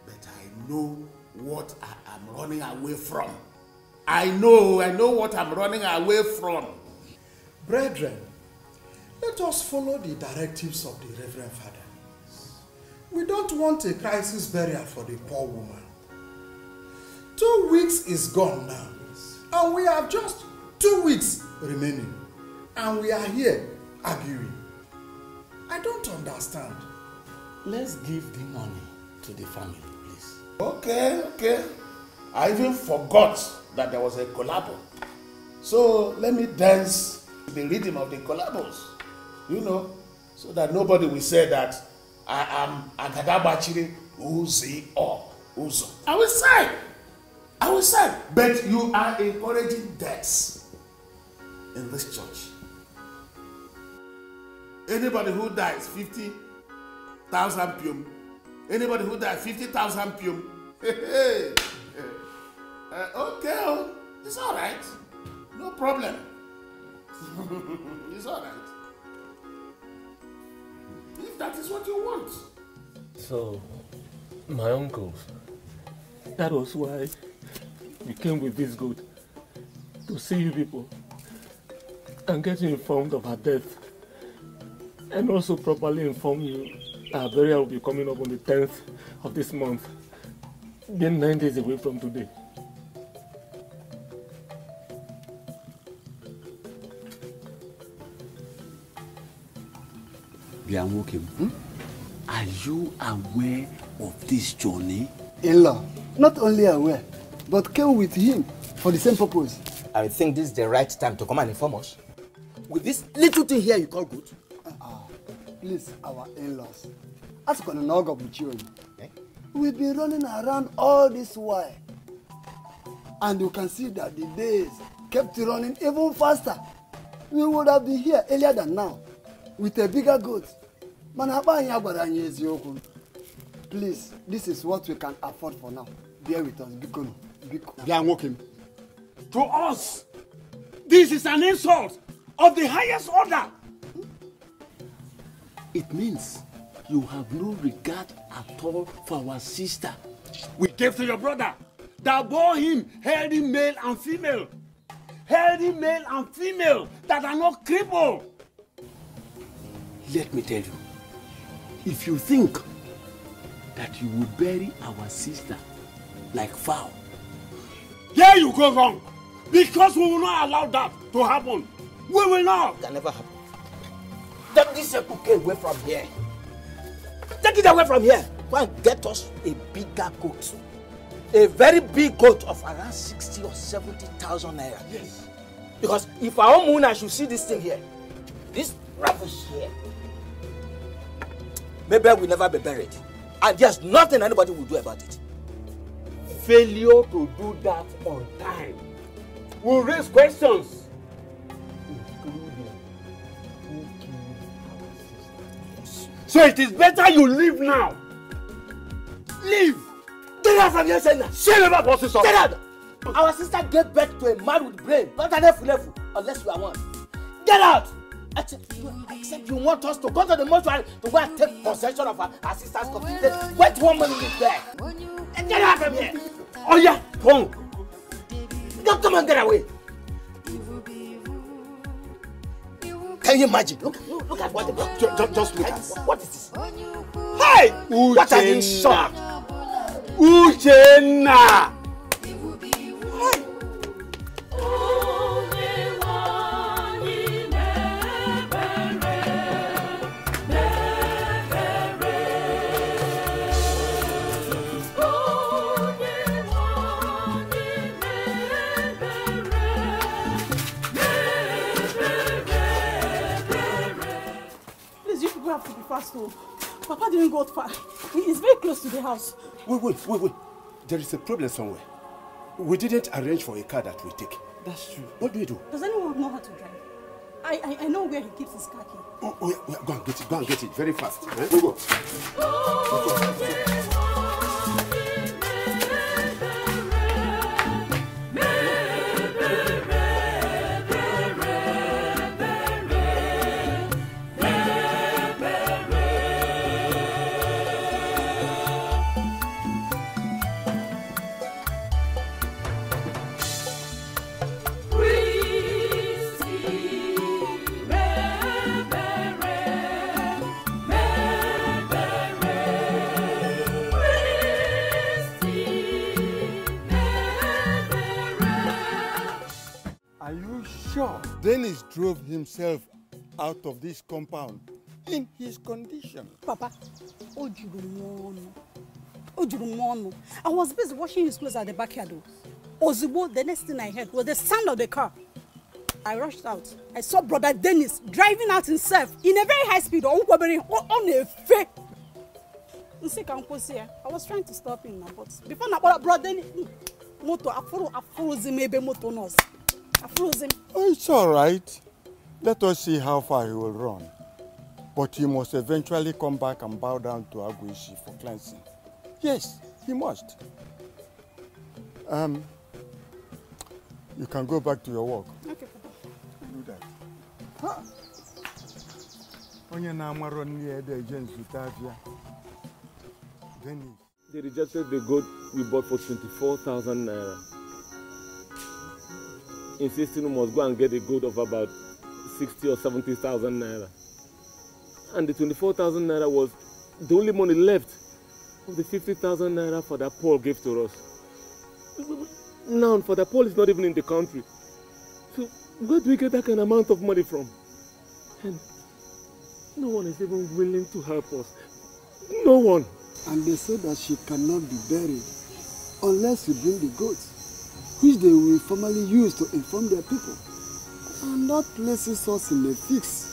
but I know what I am running away from. I know what I'm running away from. Brethren, let us follow the directives of the Reverend Father. We don't want a crisis burial for the poor woman. 2 weeks is gone now, and we have just 2 weeks remaining, and we are here arguing. I don't understand. Let's give the money to the family, please. Okay. I even forgot that there was a collabo. So let me dance the rhythm of the collabos, so that nobody will say that I am Agadabachiri Uzi or Uzo. I will say. But you are encouraging deaths in this church. Anybody who dies 50,000 pium. Anybody who dies 50,000 pium. Okay, it's all right. No problem. It's all right. If that is what you want. So, my uncles, that was why we came with this goat, to see you people and get you informed of her death, and also properly inform you our burial will be coming up on the 10th of this month, being 9 days away from today. Are you aware of this journey? In-law, not only aware, but came with him for the same purpose. I think this is the right time to come and inform us. With this little thing here you call good? Please, our in-laws. Ask on an ogre with you. We've been running around all this while. And you can see that the days kept running even faster. We would have been here earlier than now. with a bigger goat. Please, this is what we can afford for now. Bear with us, Biko. They are working. To us, this is an insult of the highest order. It means you have no regard at all for our sister. We gave to your brother that bore him healthy male and female. Healthy male and female that are not crippled. Let me tell you, if you think that you will bury our sister like fowl, there you go wrong. Because we will not allow that to happen. We will not. It can never happen. Take this cookie away from here. Take it away from here. Go and get us a bigger goat. A very big goat of around 60 or 70,000 naira. Yes. Because if our own Muna should see this thing here, this rubbish here, maybe will never be buried. And there's nothing anybody will do about it. Failure to do that on time will raise questions. So it is better you leave now. Leave. Get out from here, Senna. Get out. Our sister gave birth to a man with brain, not an F-level, unless you are one. Get out. Except you want us to go to the mortuary to go and take possession of our sister's coffin. Wait 1 minute there. Get out from here. Oh yeah, punk. Don't come and get away. Can you imagine? Look at what the just look at what is this? Hey! What an insult! Uchenna! Have to be fast, though. Papa didn't go far. It's very close to the house. Wait. There is a problem somewhere. We didn't arrange for a car that we take. That's true. What do we do? Does anyone know how to drive? I know where he keeps his car key. Oh, yeah. Go and get it very fast. Eh? Go. Dennis drove himself out of this compound in his condition. Papa, I was busy washing his clothes at the backyard. Ozubo, the next thing I heard was the sound of the car. I rushed out. I saw Brother Dennis driving out himself in a very high speed on a fake. I was trying to stop him now, but before now, Brother Dennis, motor, I froze him, maybe motor nose. I froze him. Oh, it's all right. Let us see how far he will run. But he must eventually come back and bow down to Aguishi for cleansing. Yes, he must. You can go back to your work. Okay, Papa. Do that. Huh? They rejected the goat we bought for 24,000 naira. Insisting we must go and get a goat of about 60 or 70,000 naira. And the 24,000 naira was the only money left of the 50,000 naira Father Paul gave to us. Now, Father Paul is not even in the country. So, where do we get that kind of amount of money from? And no one is even willing to help us. No one. And they said that she cannot be buried unless you bring the goats, which they will formally use to inform their people. And that places us in a fix.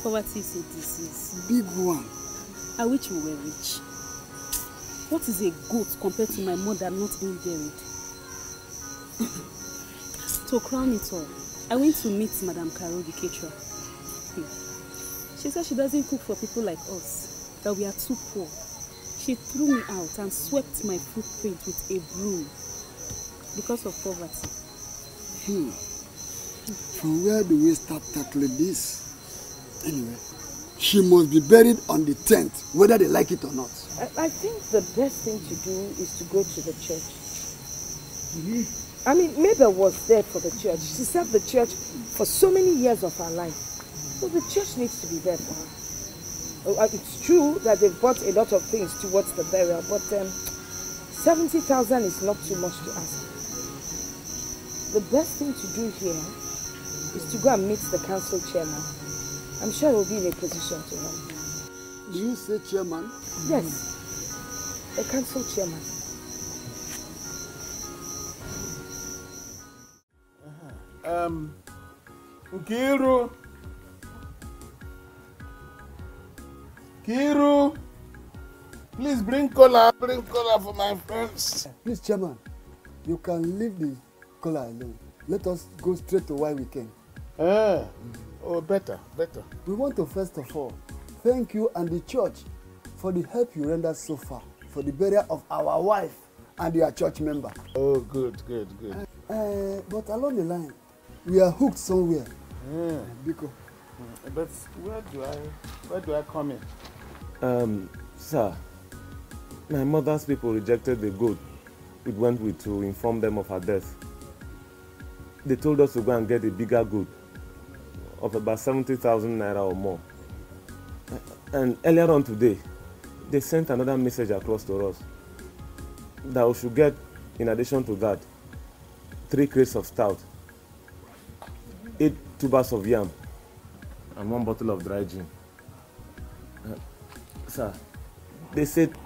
Poverty is a disease. Big one. I wish we were rich. What is a goat compared to my mother not being buried? To crown it all, I went to meet Madam Karo, the caterer. cooking. She said she doesn't cook for people like us, that we are too poor. She threw me out and swept my footprint with a broom because of poverty. From where do we start tackling this? Anyway, she must be buried on the 10th, whether they like it or not. I think the best thing to do is to go to the church. I mean, Mabel was there for the church. She served the church for so many years of her life. So the church needs to be there for her. It's true that they've bought a lot of things towards the burial, but 70,000 is not too much to ask. The best thing to do here is to go and meet the council chairman. I'm sure he will be in a position to help. Do you say chairman? Yes, the council chairman. Nkiru. Kiru, please bring cola for my friends. Please, chairman, you can leave the cola alone. Let us go straight to why we came. Oh, better. We want to first of all thank you and the church for the help you rendered so far for the burial of our wife and your church member. Oh, good. But along the line, we are hooked somewhere. Biko. But where do I come in? Sir, my mother's people rejected the goat we went with to inform them of her death. They told us to go and get a bigger goat of about 70,000 naira or more. And earlier on today, they sent another message across to us that we should get, in addition to that, 3 crates of stout, 8 tubers of yam, and 1 bottle of dry gin. Sir, they said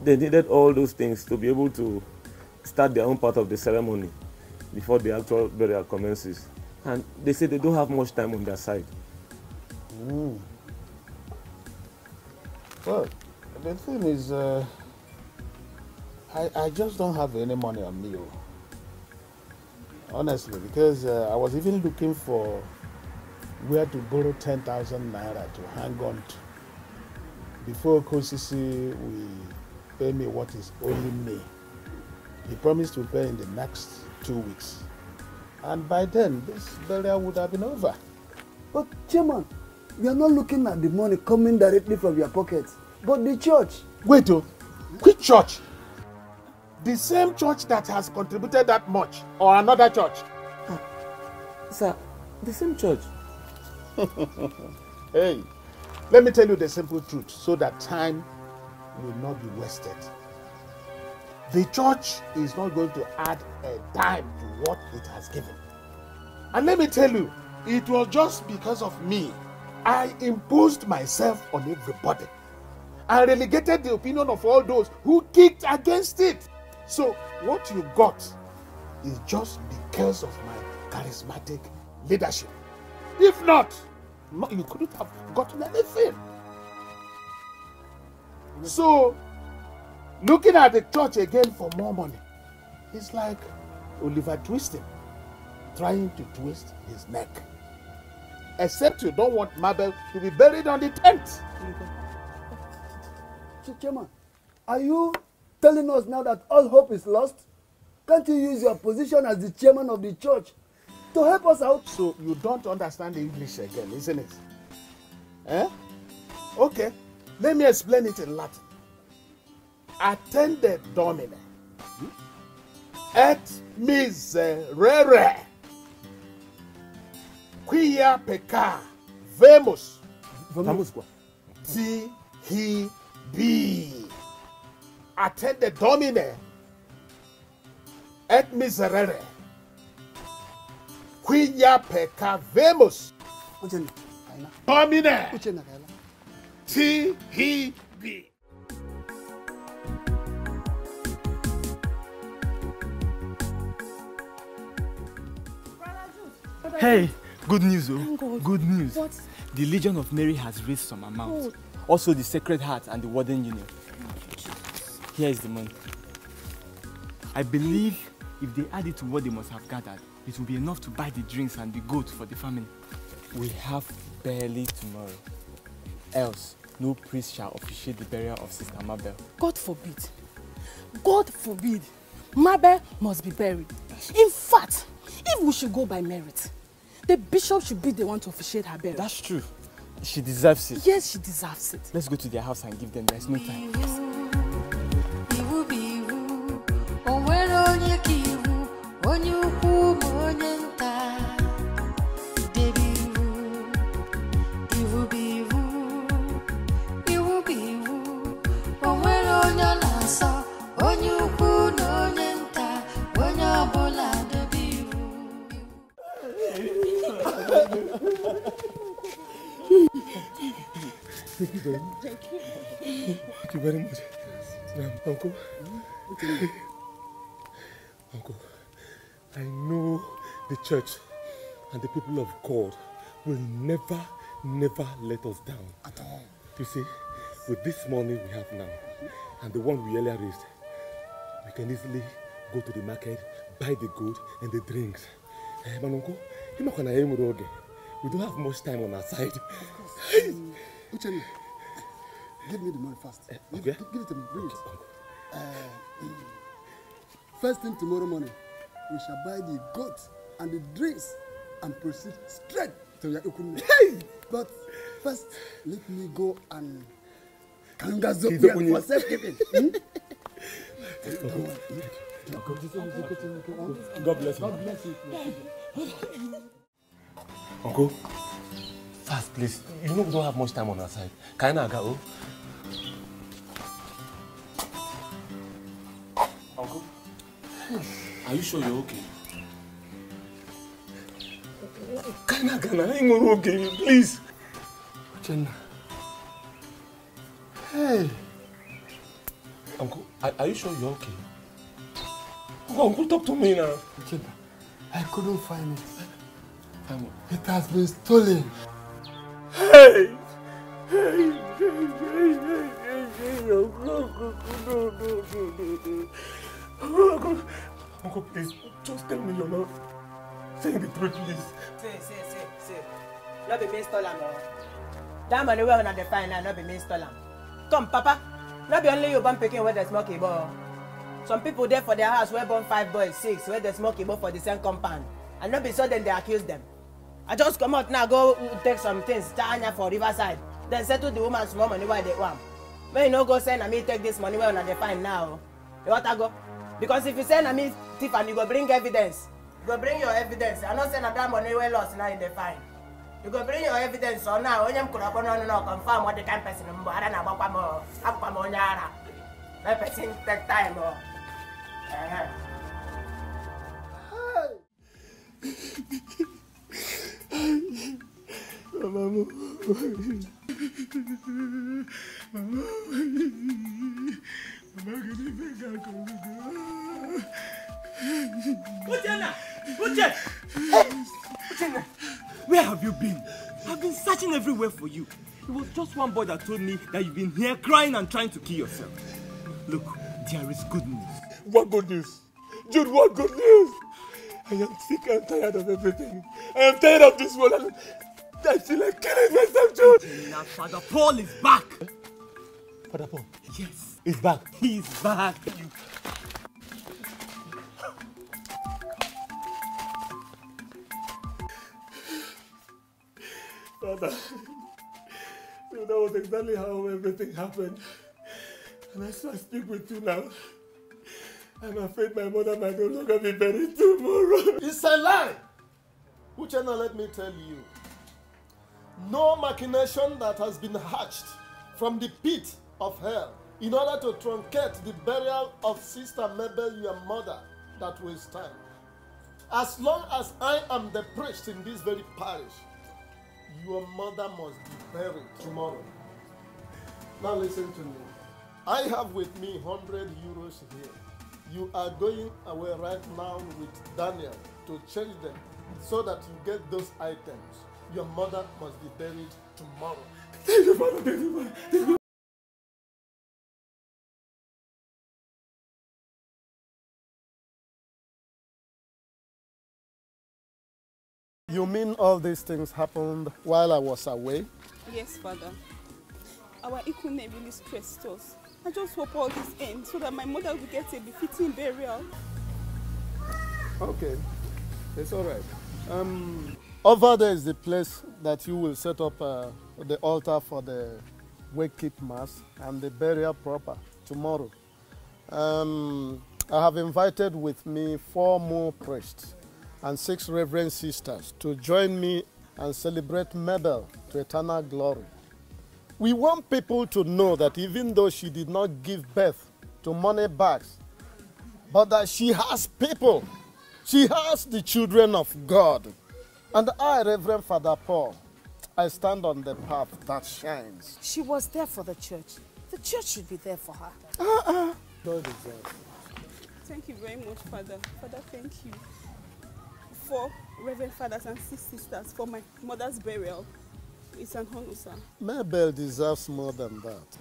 they needed all those things to be able to start their own part of the ceremony before the actual burial commences. And they said they don't have much time on their side. Well, the thing is, I just don't have any money on me. Honestly, because I was even looking for where to borrow 10,000 naira to hang on to before Kosisi will pay me what is owing me. He promised to pay in the next 2 weeks. And by then, this burial would have been over. But chairman, we are not looking at the money coming directly from your pockets, but the church. Wait, which church? The same church that has contributed that much, or another church? Sir, the same church. Hey, let me tell you the simple truth so that time will not be wasted. The church is not going to add a dime to what it has given. And let me tell you, it was just because of me. I imposed myself on everybody. I relegated the opinion of all those who kicked against it. So what you got is just because of my charismatic leadership. If not, you couldn't have gotten anything. So, looking at the church again for more money, it's like Oliver Twisting, trying to twist his neck. Except you don't want Mabel to be buried on the 10th. Chairman, are you telling us now that all hope is lost? Can't you use your position as the chairman of the church to help us out? So you don't understand English again, isn't it? Okay, let me explain it in Latin. Attende Domine et miserere quia pecca vemus ti he be. Attende Domine et miserere quia pecca vemus Domine ti he be. Hey, good news, oh. God. Good news. What? The Legion of Mary has raised some amount. Also the Sacred Heart and the Warden Union. Here is the money. I believe if they add it to what they must have gathered, it will be enough to buy the drinks and the goat for the family. We have barely tomorrow. Else, no priest shall officiate the burial of Sister Mabel. God forbid. God forbid. Mabel must be buried. In fact, if we should go by merit, the bishop should be the one to officiate her burial. That's true. She deserves it. Yes, she deserves it. Let's go to their house and give them. There's no time. Yes. Thank you very much. Thank you. Thank you very much. Uncle. Uncle, I know the church and the people of God will never let us down. At all. You see, with this money we have now, and the one we earlier raised, we can easily go to the market, buy the gold and the drinks. But Uncle, we don't have much time on our side. Uchenna, give me the money first. Okay. Give it to me, bring it. First thing tomorrow morning, we shall buy the goat and the drinks and proceed straight to Yakukunmi. Hey! But first, let me go and Kangazopia for safekeeping. God bless you. God bless you. Uncle, fast please. You know we don't have much time on our side. Can I go? Uncle, are you sure you're okay? Can I? I'm okay, please. Uchenna. Hey. Uncle, are you sure you're okay? Uncle, talk to me now. Uchenna, I couldn't find it. It has been stolen. Hey! Uncle, please, just tell me you're not saying the truth, please. See. Not be me stole am. That money where una dey find now, not be me stole am. Come, Papa. Not be only you born pikin where they smoke Igbo. Some people there for their house where born 5 boys, 6 where they smoke Igbo for the same compound. And not be so then they accuse them. I just come out now, go take some things, Tanya for Riverside. Then settle the woman small money where they want. May you no go send me take this money where they find now. You want to go? Because if you send me thief and you go bring evidence, you go bring your evidence. I not send that money where lost now in the fine. You go bring your evidence so now when you confirm what the kind person is. I don't know about more. My person take time. Mama. Uchenna, where have you been? I've been searching everywhere for you. It was just one boy that told me that you've been here crying and trying to kill yourself. Look, there is good news. What good news? Jude, what good news? I am sick and tired of everything. I am tired of this world. I feel like killing myself, Jude. Now Father Paul is back. Father Paul? Yes. He's back. He's back. Father, so that was exactly how everything happened. And as I speak with you now, I'm afraid my mother might no longer be buried tomorrow. It's a lie! Uchenna, let me tell you. No machination that has been hatched from the pit of hell in order to truncate the burial of Sister Mabel, your mother, that will stand. As long as I am the priest in this very parish, your mother must be buried tomorrow. Now listen to me. I have with me 100 euros here. You are going away right now with Daniel to change them so that you get those items. Your mother must be buried tomorrow. Thank you, Father. Thank you, Father. You mean all these things happened while I was away? Yes, Father. Our Ikune really stressed us. I just hope all this ends so that my mother will get a befitting burial. Okay, it's all right. Over there is the place that you will set up the altar for the wake-keep mass and the burial proper tomorrow. I have invited with me 4 more priests and 6 reverend sisters to join me and celebrate Mabel to eternal glory. We want people to know that even though she did not give birth to money bags, but that she has people. She has the children of God. And I, Reverend Father Paul, I stand on the path that shines. She was there for the church. The church should be there for her. God deserves. Thank you very much, Father. Father, thank you. 4 Reverend Fathers and 6 sisters for my mother's burial. It's an honor, sir. Mabel deserves more than that.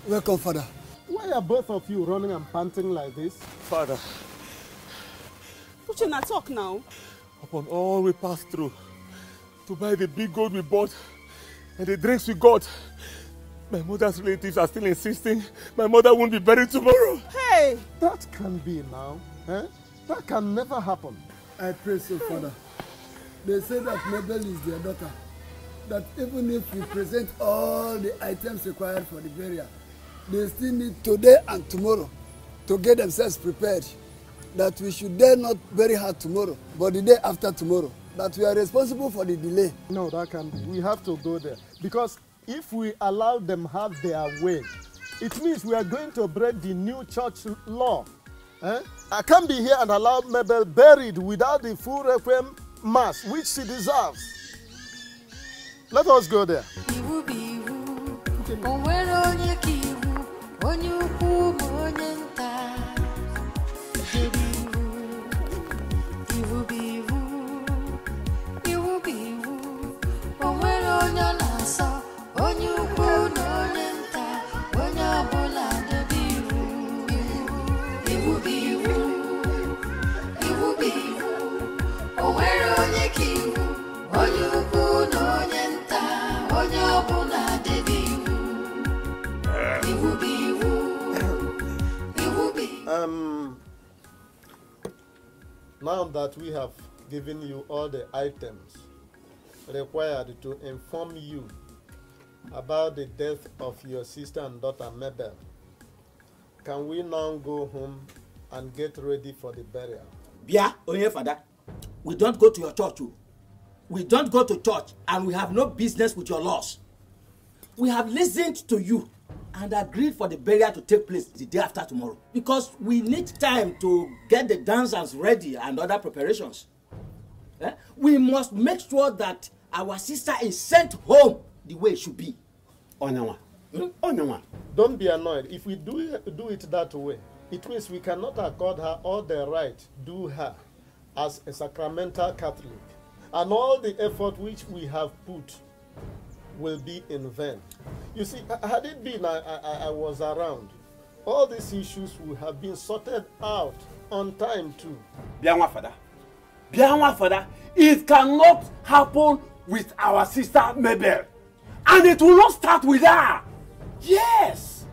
Welcome, Father. Why are both of you running and panting like this? Father, Uchenna, talk now. upon all we passed through, to buy the big gold we bought and the drinks we got, my mother's relatives are still insisting my mother won't be buried tomorrow. Hey! That can be now. Eh? That can never happen. I pray so, Father. They say that Mabel is their daughter. That even if we present all the items required for the burial, they still need today and tomorrow to get themselves prepared. That we should dare not bury her tomorrow, but the day after tomorrow. That we are responsible for the delay. No, that can't be. We have to go there. Because if we allow them have their way, it means we are going to break the new church law. Eh? I can't be here and allow Mabel buried without the full requiem mass, which she deserves. Let us go there. Now that we have given you all the items required to inform you about the death of your sister and daughter Mabel, can we now go home and get ready for the burial? Bia, Oye Father, we don't go to your church. We don't go to church and we have no business with your laws. We have listened to you and agreed for the burial to take place the day after tomorrow because we need time to get the dancers ready and other preparations. We must make sure that our sister is sent home the way it should be. Onyawa. Onyawa. Don't be annoyed. If we do it that way, it means we cannot accord her all the right due her as a sacramental Catholic. And all the effort which we have put will be in vain. You see, had it been I was around, all these issues would have been sorted out on time too. Bianwa Father, it cannot happen with our sister Mabel. And it will not start with her. Yes.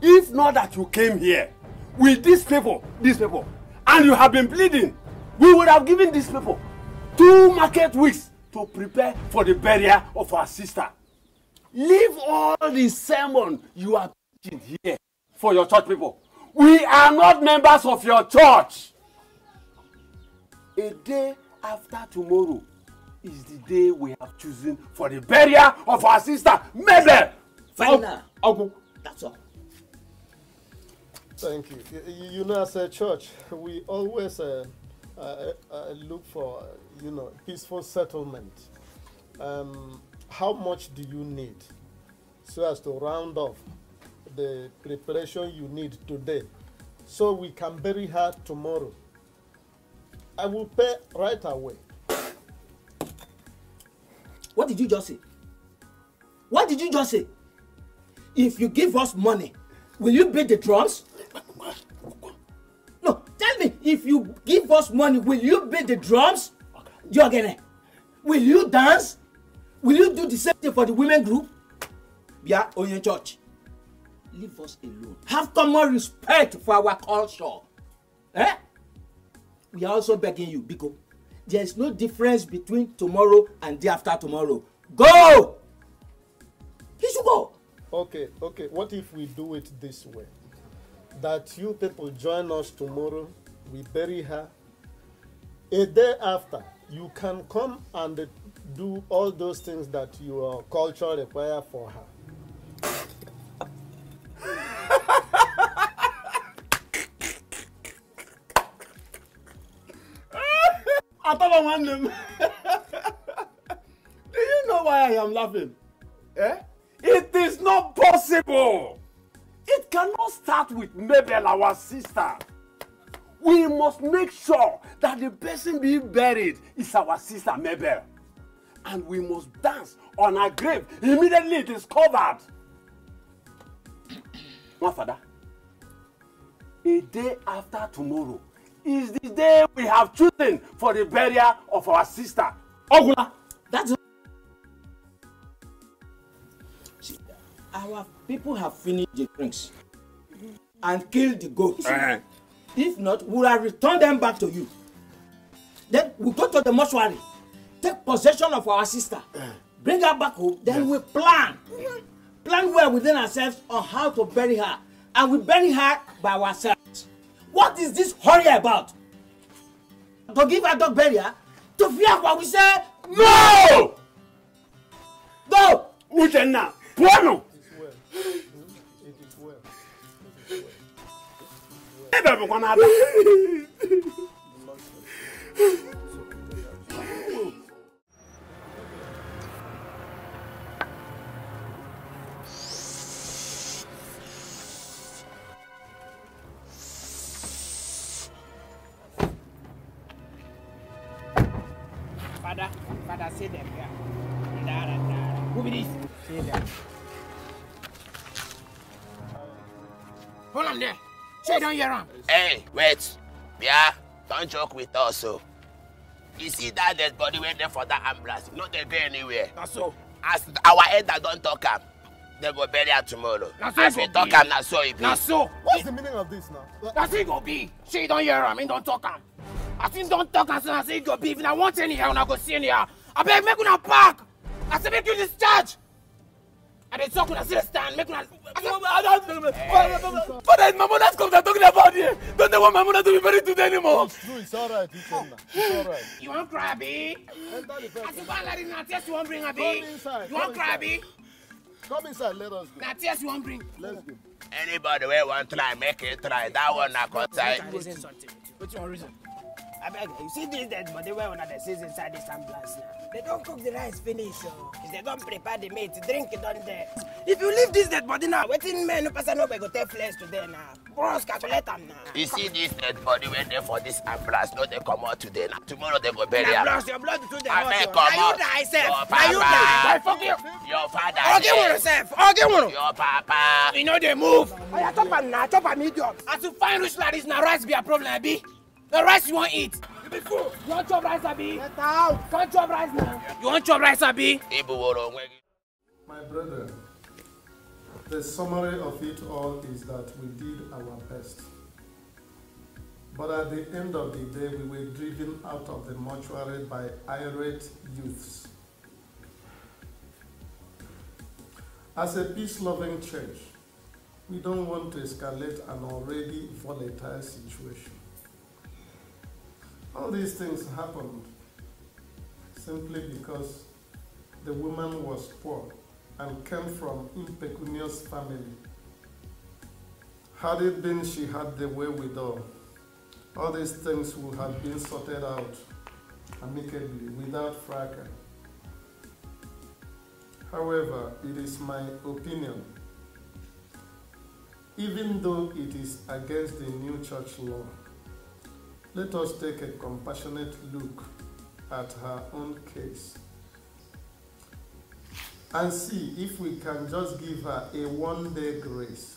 If not that you came here with these people, and you have been pleading, we would have given these people 2 market weeks to prepare for the burial of our sister. Leave all the sermon you are preaching here for your church people. We are not members of your church. A day after tomorrow is the day we have chosen for the burial of our sister Mabel. Final. That's all. Thank you. You know, as a church, we always look for, peaceful settlement. How much do you need so as to round off the preparation you need today so we can bury her tomorrow? I will pay right away. What did you just say? What did you just say? If you give us money, will you beat the drums? If you give us money, will you beat the drums? Okay. Will you dance? Will you do the same thing for the women group? Yeah, or your church. Leave us alone. Have common respect for our culture. Eh? We are also begging you, because there is no difference between tomorrow and day after tomorrow. Go! He should go. Okay. What if we do it this way? That you people join us tomorrow, we bury her. A day after, you can come and do all those things that your culture require for her. Do you know why I am laughing? Eh? It is not possible. It cannot start with Mabel, our sister. We must make sure that the person being buried is our sister Mabel. And we must dance on her grave immediately it is covered. My father, a day after tomorrow is the day we have chosen for the burial of our sister. Ogula, that's our people have finished the drinks and killed the goats. If not, we will return them back to you. Then we go to the mortuary, take possession of our sister, bring her back home, then we plan well within ourselves on how to bury her. And we bury her by ourselves. What is this hurry about? To give her dog burial? To fear what we say? No! Go! Uchenna, Puano! It is well. Father, say them here. Who be this? Say them. Hold on there. Say don't hear him. Hey, wait. Yeah, don't joke with us, so. You see that dead body went there for that ambulance. No, they go anywhere. That's so. As our elder don't talk am, they go bury her tomorrow. As we talk am, that's so it be. That's so. What's the meaning of this now? That's it go be. Say don't hear him. He don't talk am. I think don't talk and say it go be. If I want any here, I go see any here. I beg make una park. I say make you discharge. And they talk when I see the stand. Make una. Father, it's my mother's come they're talking about here. Don't they want my mother to be buried today anymore? It's true, it's alright, it's alright. You want cry, Abi? I see one lady now, tears you want bring, Abi? Come inside. You want cry, Abi? Come inside, let us go. Now tears you want bring. Let's go. Anybody wey want try, make it try. That one na outside. What's your reason? I beg you see this dead body where one of the seeds inside this ambulance now. They don't cook the rice finish, so if they don't prepare the meat, drink it on there. If you leave this dead body now, waiting men no person no go take flesh today now. Bros calculate them now. You see this dead body went there for this ambulance, no they come out today. Now tomorrow they go bury her. Your blood to the I may hot. come Now out. you die, self. Your Now you die. Fuck you. Your father. Okay, one yourself. Okay, one. Your papa. You know they move. Oh, yeah, chop am now, chop am idiot. As you find rich like this, now rice be a problem, Abi. The rice you want eat. You be fool. You want chop rice, Abi? Get out. Can't chop rice now. You want chop rice, Abi? My brother, the summary of it all is that we did our best. But at the end of the day, we were driven out of the mortuary by irate youths. As a peace-loving church, we don't want to escalate an already volatile situation. All these things happened simply because the woman was poor and came from impecunious family. Had it been she had the wherewithal, all these things would have been sorted out amicably without fracas. However, it is my opinion, even though it is against the new church law, let us take a compassionate look at her own case and see if we can just give her a one-day grace.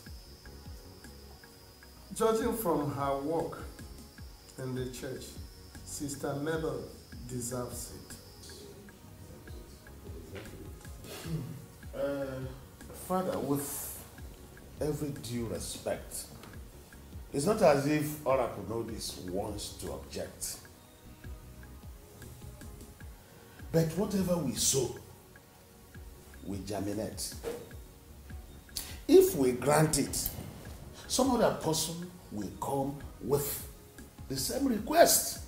Judging from her work in the church. Sister Mabel deserves it. Father, with every due respect, it's not as if Orapunodis wants to object. But whatever we sow, we germinate. If we grant it, some other person will come with the same request.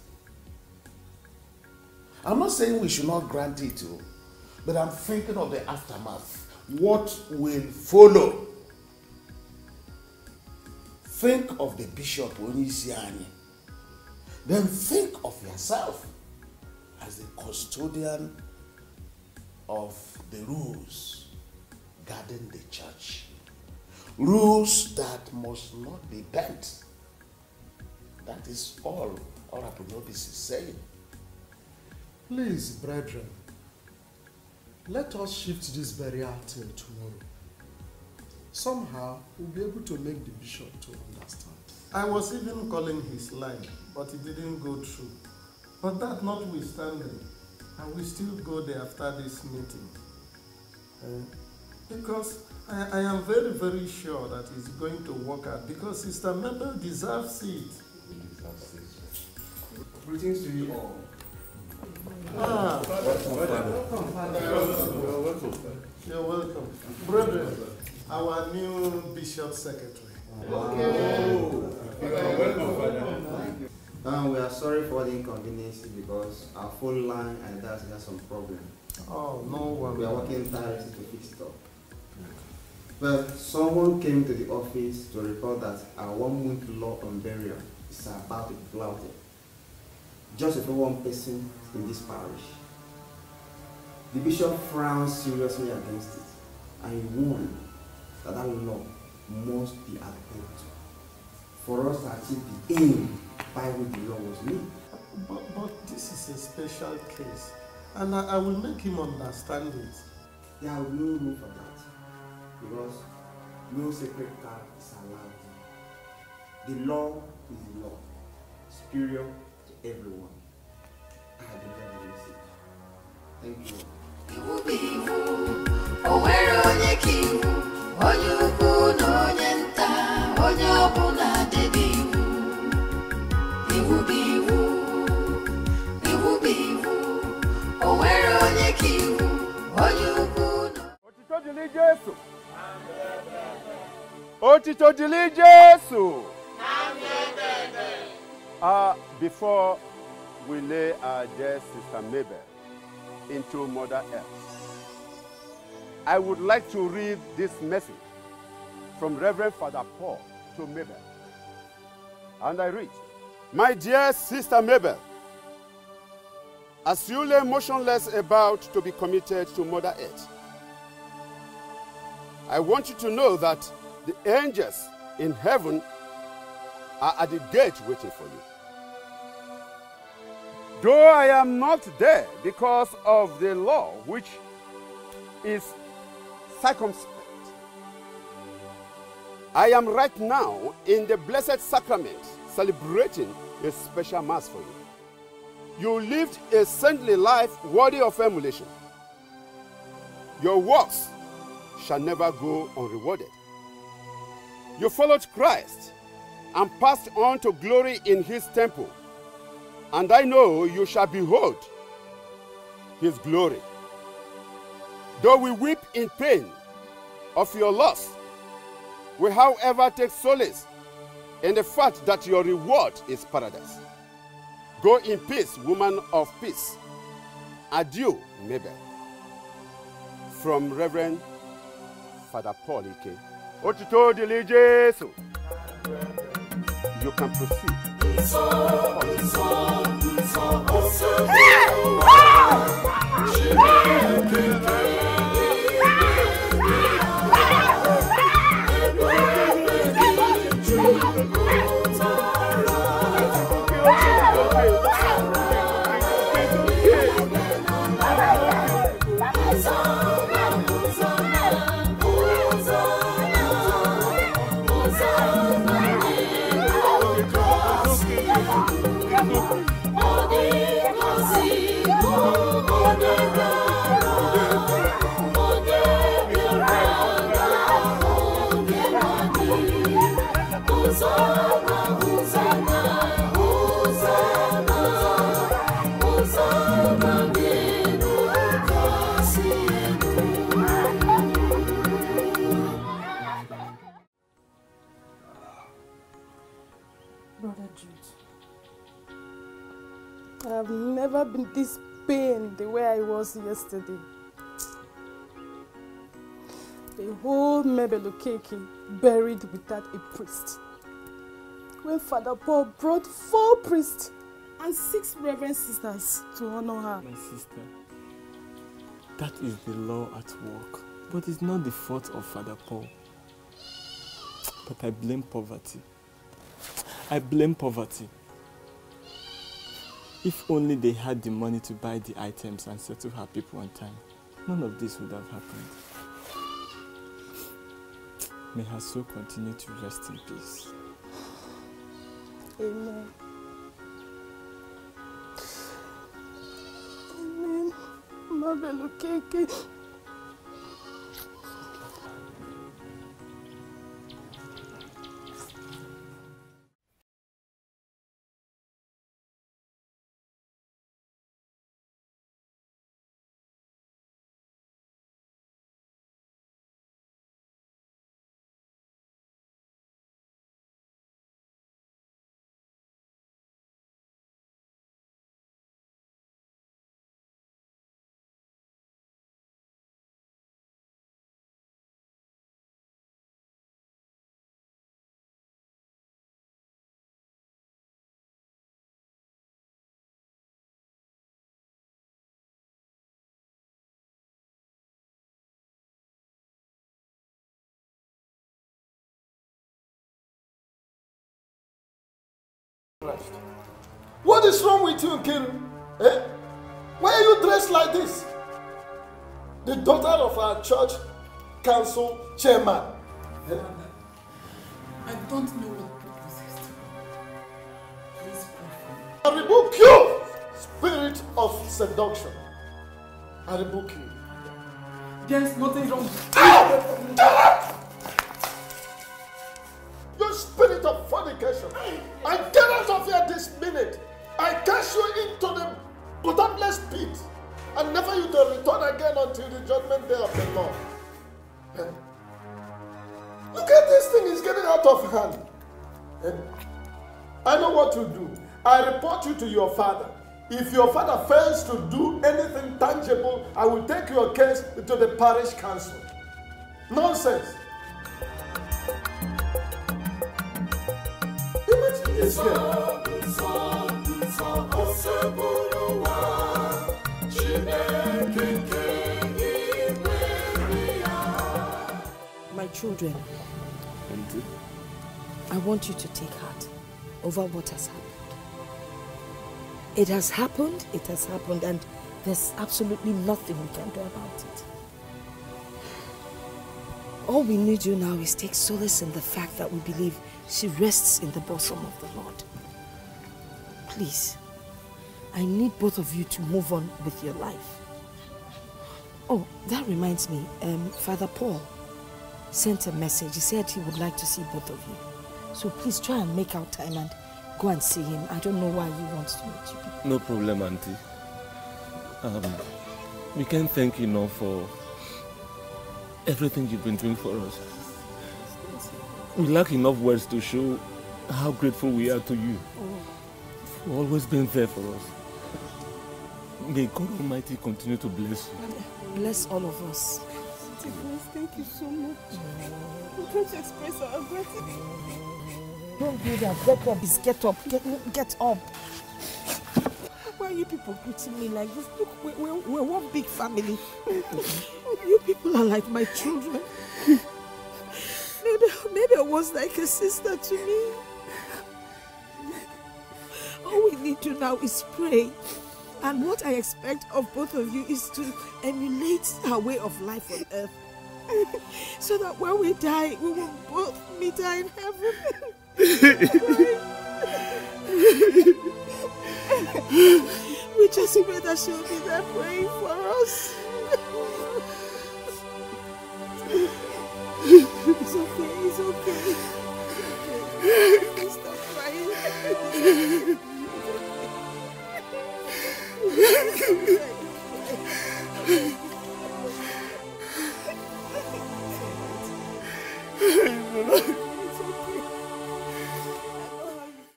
I'm not saying we should not grant it, but I'm thinking of the aftermath. What will follow? Think of the bishop Onisiani. Then think of yourself as the custodian of the rules guarding the church. Rules that must not be bent. That is all Orapunodis is saying. Please, brethren, let us shift this burial till tomorrow. Somehow, we'll be able to make the bishop to understand. I was even calling his line, but it didn't go through. But that notwithstanding, I will still go there after this meeting. Because I am very, very sure that it's going to work out, because Sister Mabel deserves it. Greetings to you all. You're welcome. Brother, our new bishop secretary. We are sorry for the inconvenience because our phone line and that has some problem. Oh, no one. We are working tirelessly to fix it up. But someone came to the office to report that our 1 month law on burial is about to be flouted. Just for one person in this parish. The bishop frowned seriously against it and he warned that that law must be adhered to for us to achieve the aim by which the law was made. But this is a special case, and I will make him understand it. There will be no room for that, because no sacred cow is allowed. The law is the law, superior to everyone. I have been very message. Thank you. Otito dili Jesu. Before we lay our dear Sister Mabel into Mother Earth, I would like to read this message from Reverend Father Paul to Mabel. And I read, "My dear Sister Mabel, as you lay motionless about to be committed to Mother Earth, I want you to know that the angels in heaven are at the gate waiting for you. Though I am not there because of the law which is circumspect, I am right now in the Blessed Sacrament celebrating a special Mass for you. You lived a saintly life worthy of emulation. Your works shall never go unrewarded. You followed Christ and passed on to glory in his temple, and I know you shall behold his glory. Though we weep in pain of your loss, we however take solace in the fact that your reward is paradise. Go in peace, woman of peace. Adieu, Mabel." From Reverend Father Paul Ike. Otito dili Jesu. You can proceed. I've never been this pained the way I was yesterday. The whole Ebere Okaro buried without a priest. When Father Paul brought 4 priests and 6 reverend sisters to honor her. My sister, that is the law at work, but it's not the fault of Father Paul. But I blame poverty. I blame poverty. If only they had the money to buy the items and settle her people on time, none of this would have happened. May her soul continue to rest in peace. Amen. Amen. Ebere Okaro. What is wrong with you, Kiru? Eh? Why are you dressed like this? The daughter of our church council chairman. Eh? I don't know what purpose is. Please pray for me. I rebuke you, spirit of seduction. I rebuke you. There's nothing wrong. You spirit of fornication. I get out of here this minute. I cast you into the bottomless pit. And never you to return again until the judgment day of the Lord. Eh? Look at this thing, it's getting out of hand. Eh? I know what to do. I report you to your father. If your father fails to do anything tangible, I will take your case to the parish council. Nonsense. Imagine this girl. My children, I want you to take heart over what has happened. It has happened, and there's absolutely nothing we can do about it. All we need to do now is take solace in the fact that we believe she rests in the bosom of the Lord. Please, I need both of you to move on with your life. Oh, that reminds me, Father Paul sent a message. He said he would like to see both of you. So please try and make out time and go and see him. I don't know why he wants to meet you people. No problem, Auntie. We can't thank you enough for everything you've been doing for us. We lack enough words to show how grateful we are to you. You've always been there for us. May God Almighty continue to bless you. Bless all of us. Thank you so much. We can't express our gratitude. Don't do that. Get up. Get up. Get up. Why are you people greeting me like this? Look, we're one big family. You people are like my children. Maybe I was like a sister to me. All we need to now is pray. And what I expect of both of you is to emulate our way of life on earth. So that when we die, we will both meet her in heaven. We just pray that she'll be there praying for us. It's okay, it's okay. Please stop crying.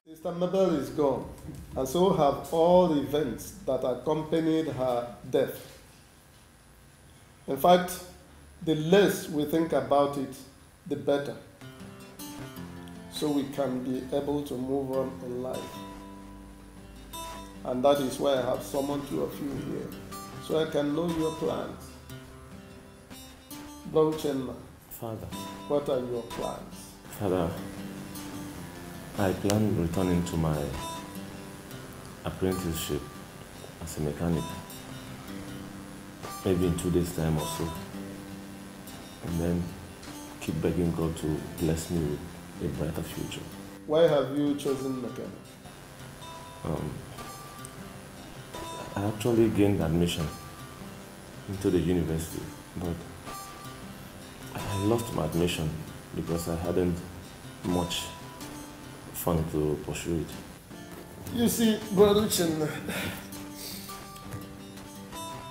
Sister Mabel is gone, and so have all the events that accompanied her death. In fact, the less we think about it, the better, so we can be able to move on in life. And that is why I have summoned two of you here, so I can know your plans. Blauchenna, Father. What are your plans? Father, I plan returning to my apprenticeship as a mechanic, maybe in 2 days' time or so, and then keep begging God to bless me with a brighter future. Why have you chosen mechanic? I actually gained admission into the university, but I lost my admission because I hadn't much fun to pursue it. You see, Brother Chen,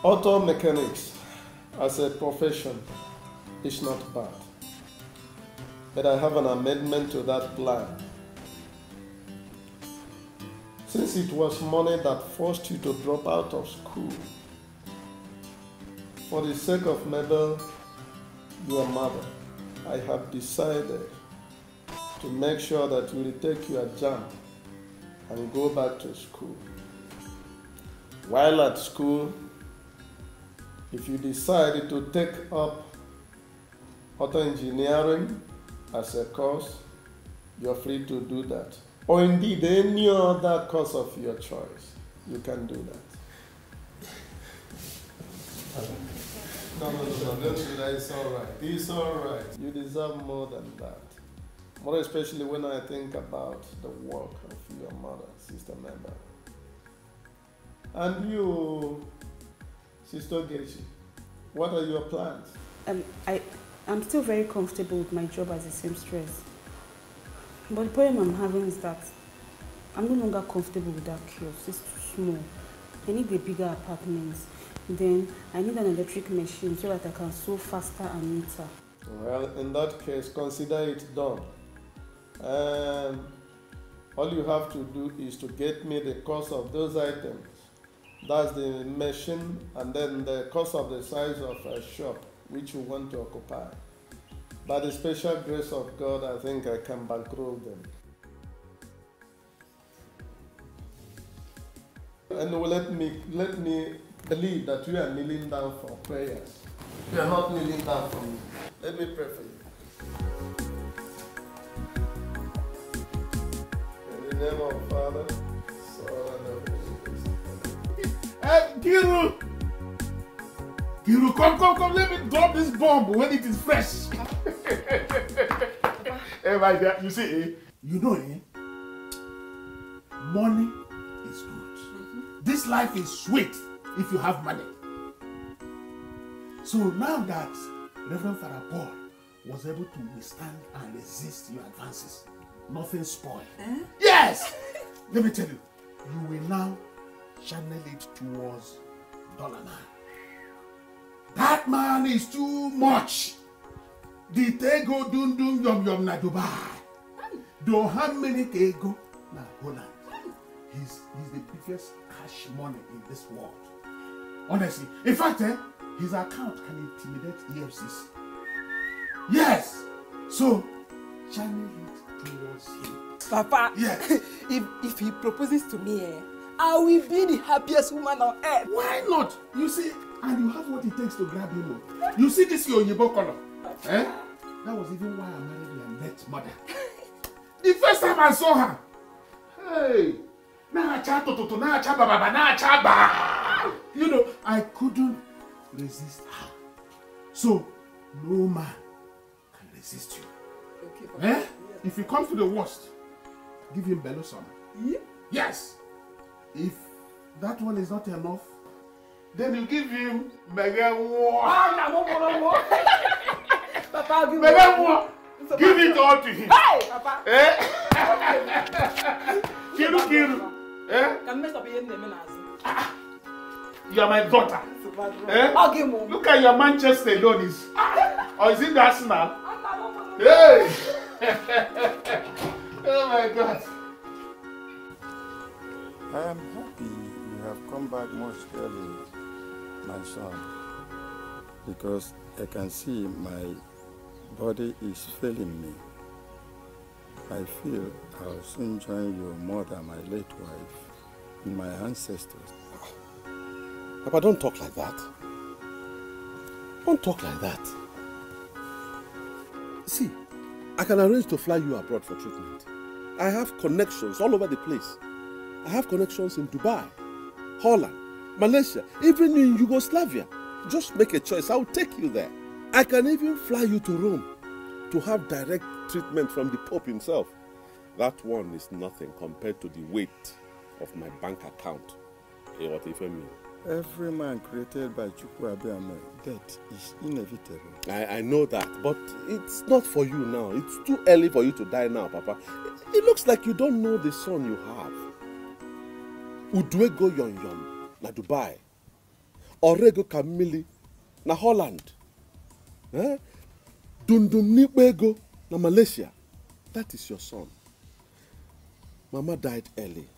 auto mechanics as a profession is not bad. But I have an amendment to that plan. Since it was money that forced you to drop out of school, for the sake of Mabel, your mother, I have decided to make sure that you retake your jam and go back to school. While at school, if you decide to take up auto engineering as a course, you're free to do that. Or indeed any other course of your choice, you can do that. No, don't do that. It's all right. It's all right. You deserve more than that. More especially when I think about the work of your mother, Sister Mabel. And you, Sister Gechi, what are your plans? I'm still very comfortable with my job as a seamstress. But the problem I'm having is that I'm no longer comfortable with that kiosk. It's too small. I need a bigger apartment. Then I need an electric machine so that I can sew faster and neater. Well, in that case, consider it done. All you have to do is to get me the cost of those items. That's the machine and then the cost of the size of a shop which you want to occupy. By the special grace of God, I think I can bankroll them. And let me believe that you are kneeling down for prayers. You are not kneeling down for me. Let me pray for you. In the name of Father, Son, and Holy Spirit. Hey, Kiru! Kiru, come, let me drop this bomb when it is fresh. Hey, my dear, you see, you know, money is good. This life is sweet if you have money. So now that Reverend Father Paul was able to withstand and resist your advances, nothing spoiled. Yes! Let me tell you, you will now channel it towards Dollar Man. That man is too much. The tego dun dun yum yum na Dubai. Do how many tego na Holland? He's the biggest cash money in this world. Honestly. In fact, his account can intimidate EFCC. Yes. So, channel it towards him. Papa, yes. if he proposes to me, I will be the happiest woman on earth. Why not? You see, and you have what it takes to grab him. You see this your Yibo color? That was even why I married your late mother. The first time I saw her, hey, you know, I couldn't resist her. So, no man can resist you. Okay, yes. If he comes to the worst, give him Beluson. Yeah? Yes. If that one is not enough, then you give him Megawa. Papa, give it all to him. Hey, Papa. Kiru. Can mess up your name. You are my daughter. Look at your Manchester alone is. Or is it the Arsenal? Hey! Oh my God. I am happy you have come back much early, my son, because I can see my body is failing me. I feel I'll soon join your mother, my late wife, and my ancestors. Papa, don't talk like that. Don't talk like that. See, I can arrange to fly you abroad for treatment. I have connections all over the place. I have connections in Dubai, Holland, Malaysia, even in Yugoslavia. Just make a choice, I'll take you there. I can even fly you to Rome to have direct treatment from the Pope himself. That one is nothing compared to the weight of my bank account. Hey, what if I mean? Every man created by Chukwu Abiyama, death is inevitable. I know that, but it's not for you now. It's too early for you to die now, Papa. It looks like you don't know the son you have. Udwego Yon na Dubai. Orego Kamili na Holland. Dundum Nipego na Malaysia. That is your son. Mama died early.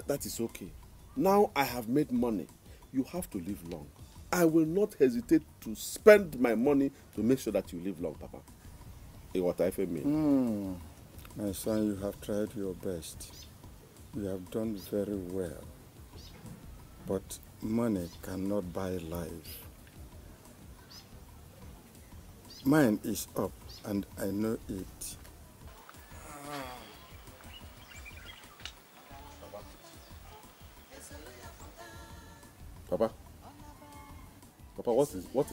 That is okay. Now I have made money. You have to live long. I will not hesitate to spend my money to make sure that you live long, Papa. What I mean. My son, you have tried your best. You have done very well. But money cannot buy life. Mine is up, and I know it. Papa, what is it? What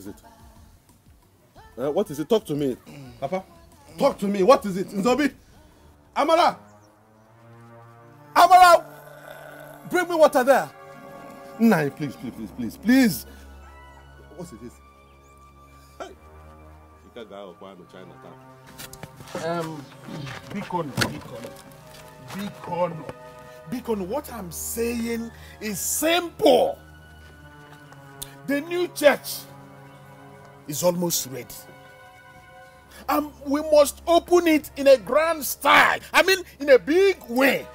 is it? Talk to me. Papa, talk to me. What is it? Nzobi, Amara, bring me water there. Nah, please. What is this? Hey. Beacon, what I'm saying is simple. The new church is almost ready. And we must open it in a grand style. I mean, in a big way.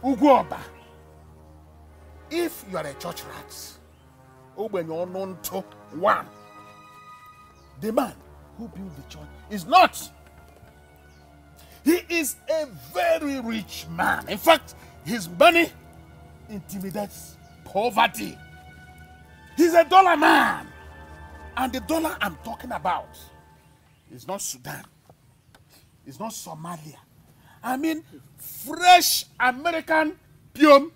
Uguoba, if you are a church rat, one, the man who built the church is not. He is a very rich man. In fact, his money intimidates poverty. He's a dollar man. And the dollar I'm talking about is not Sudan. It's not Somalia. I mean, fresh American pium.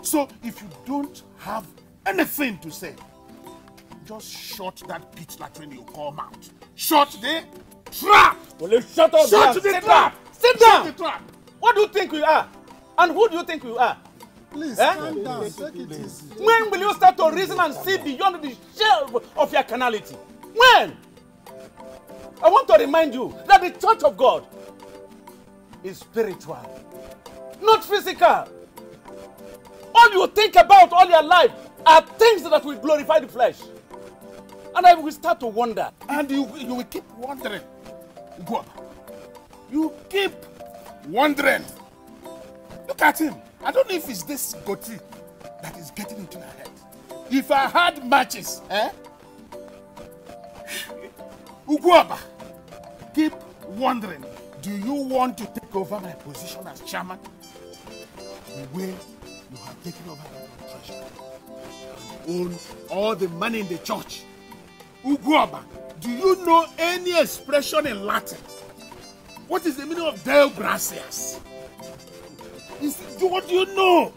So if you don't have anything to say, just shut that pit latrine you call mouth. Shut the trap! Will you shut up? Shut the trap! Sit down! Shut the trap! What do you think you are? And who do you think you are? Please, calm down. Take it easy. When will you start to reason and see beyond the shell of your carnality? When? I want to remind you that the church of God is spiritual, not physical. All you think about all your life are things that will glorify the flesh. And I will start to wonder. And you will keep wondering. God, you keep wondering. Look at him. I don't know if it's this goatee that is getting into my head. If I had matches, Uguaba, keep wondering. Do you want to take over my position as chairman? The way you have taken over the treasury and own all the money in the church. Uguaba, do you know any expression in Latin? What is the meaning of Deo Gracias? What do you know?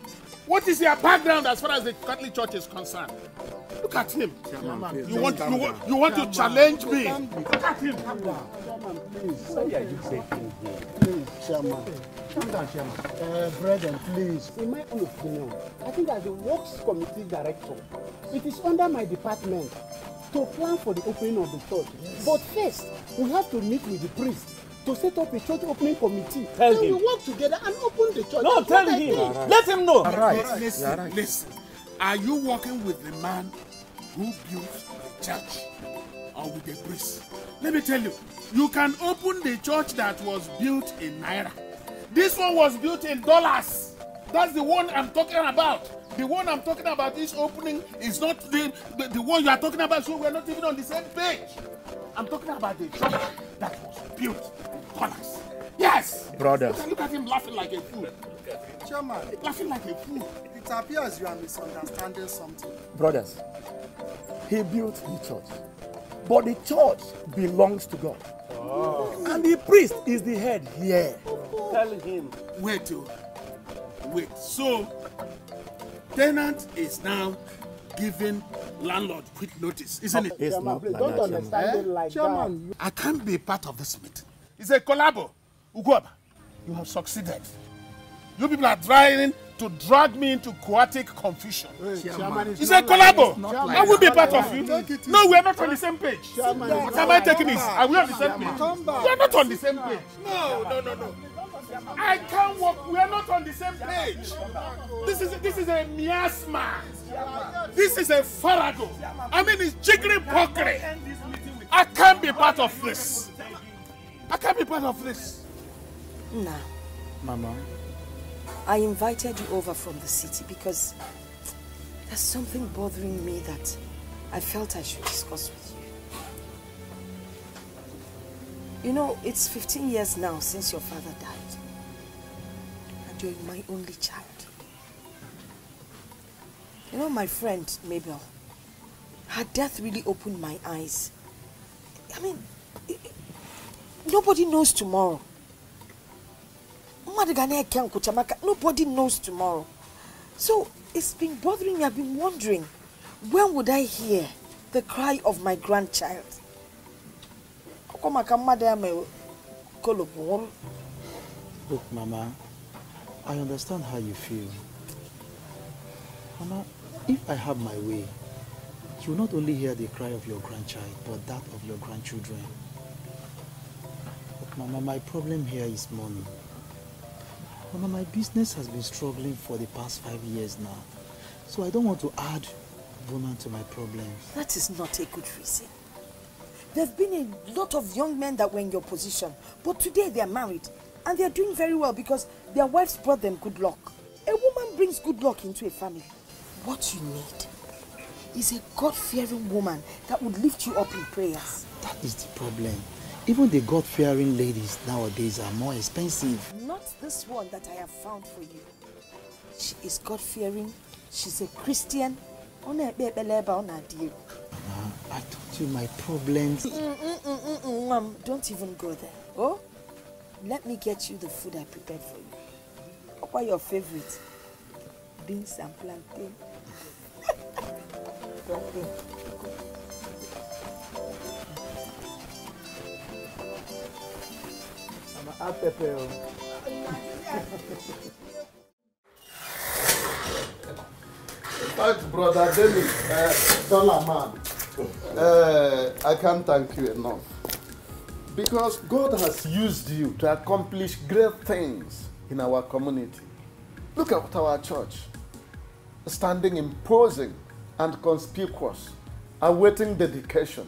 What is your background as far as the Catholic Church is concerned? Look at him. You want to challenge me? Look at him. Calm down. Chairman, please. What are you saying? Please, Chairman. Calm down, Chairman. Brethren, please. In my own opinion, I think as the Works Committee Director, it is under my department to plan for the opening of the church. Yes. But first, we have to meet with the priest to set up a church opening committee. Tell him. We work together and open the church. No, tell him. Right. Let him know. Right. Listen. Are you working with the man who built the church or with the priest? Let me tell you, you can open the church that was built in Naira This one was built in dollars. That's the one I'm talking about. The one I'm talking about, this opening, is not the one you are talking about, so we're not even on the same page. I'm talking about the church that was built in dollars. Yes! Brother. Look at him laughing like a fool. Chairman. Laughing like a fool. It appears you are misunderstanding something. Brothers, he built the church, but the church belongs to God. Oh. And the priest is the head here. Tell him. Wait. So, tenant is now giving landlord quick notice, isn't it? It's not like don't that, understand it like Chairman, I can't be part of this meeting. It's a collabo. Ugoba, you have succeeded. You people are trying to drag me into chaotic confusion. It's a collabo. I will be part of you. No, we are not on the same page. What am I taking this? Are we on the same page? We are not on the same page. No. I can't work. We are not on the same page. This is a miasma. This is a farrago. I mean, it's jiggery pokery. I can't be part of this. I can't be part of this. Nah. Mama. I invited you over from the city because there's something bothering me that I felt I should discuss with you. You know, it's 15 years now since your father died. And you're my only child. You know, my friend, Mabel, her death really opened my eyes. I mean, nobody knows tomorrow. Nobody knows tomorrow. So it's been bothering me. I've been wondering, when would I hear the cry of my grandchild? Look, Mama, I understand how you feel. Mama, if I have my way, you will not only hear the cry of your grandchild, but that of your grandchildren. Look, Mama, my problem here is money. Mama, my business has been struggling for the past 5 years now. So I don't want to add woman to my problems. That is not a good reason. There have been a lot of young men that were in your position, but today they are married and they are doing very well because their wives brought them good luck. A woman brings good luck into a family. What you need is a God-fearing woman that would lift you up in prayers. That is the problem. Even the God-fearing ladies nowadays are more expensive. Not this one that I have found for you. She is God-fearing. She's a Christian. Mama, I told you my problems. Mom, don't even go there. Oh, let me get you the food I prepared for you. What are your favorite? Beans and plantain. Plantain. Thanks, brother Dennis, Dollar Man. I can't thank you enough. Because God has used you to accomplish great things in our community. Look at our church, standing imposing and conspicuous, awaiting dedication.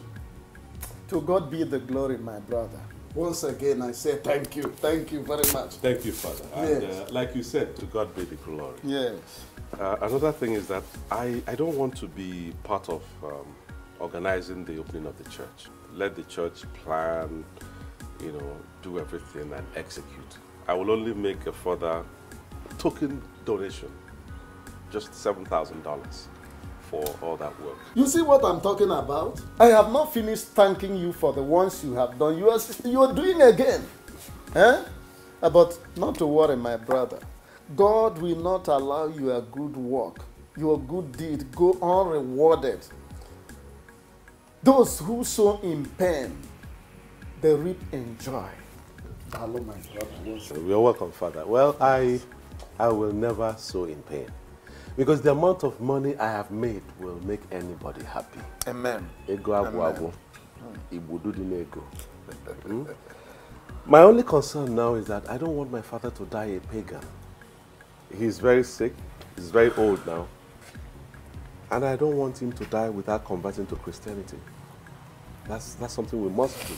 To God be the glory, my brother. Once again, I say thank you. Thank you very much. Thank you, Father. Yes. And like you said, to God be the glory. Yes. Another thing is that I don't want to be part of organizing the opening of the church. Let the church plan, do everything and execute. I will only make a further token donation, just $7,000 for all that work. You see what I'm talking about? I have not finished thanking you for the ones you have done. You are doing again. But not to worry, my brother. God will not allow your good work, your good deed go unrewarded. Those who sow in pain, they reap in joy. Hello, my brother. You're welcome, Father. Well, I will never sow in pain. Because the amount of money I have made will make anybody happy. Amen. My only concern now is that I don't want my father to die a pagan. He's very sick. He's very old now. And I don't want him to die without converting to Christianity. That's something we must do.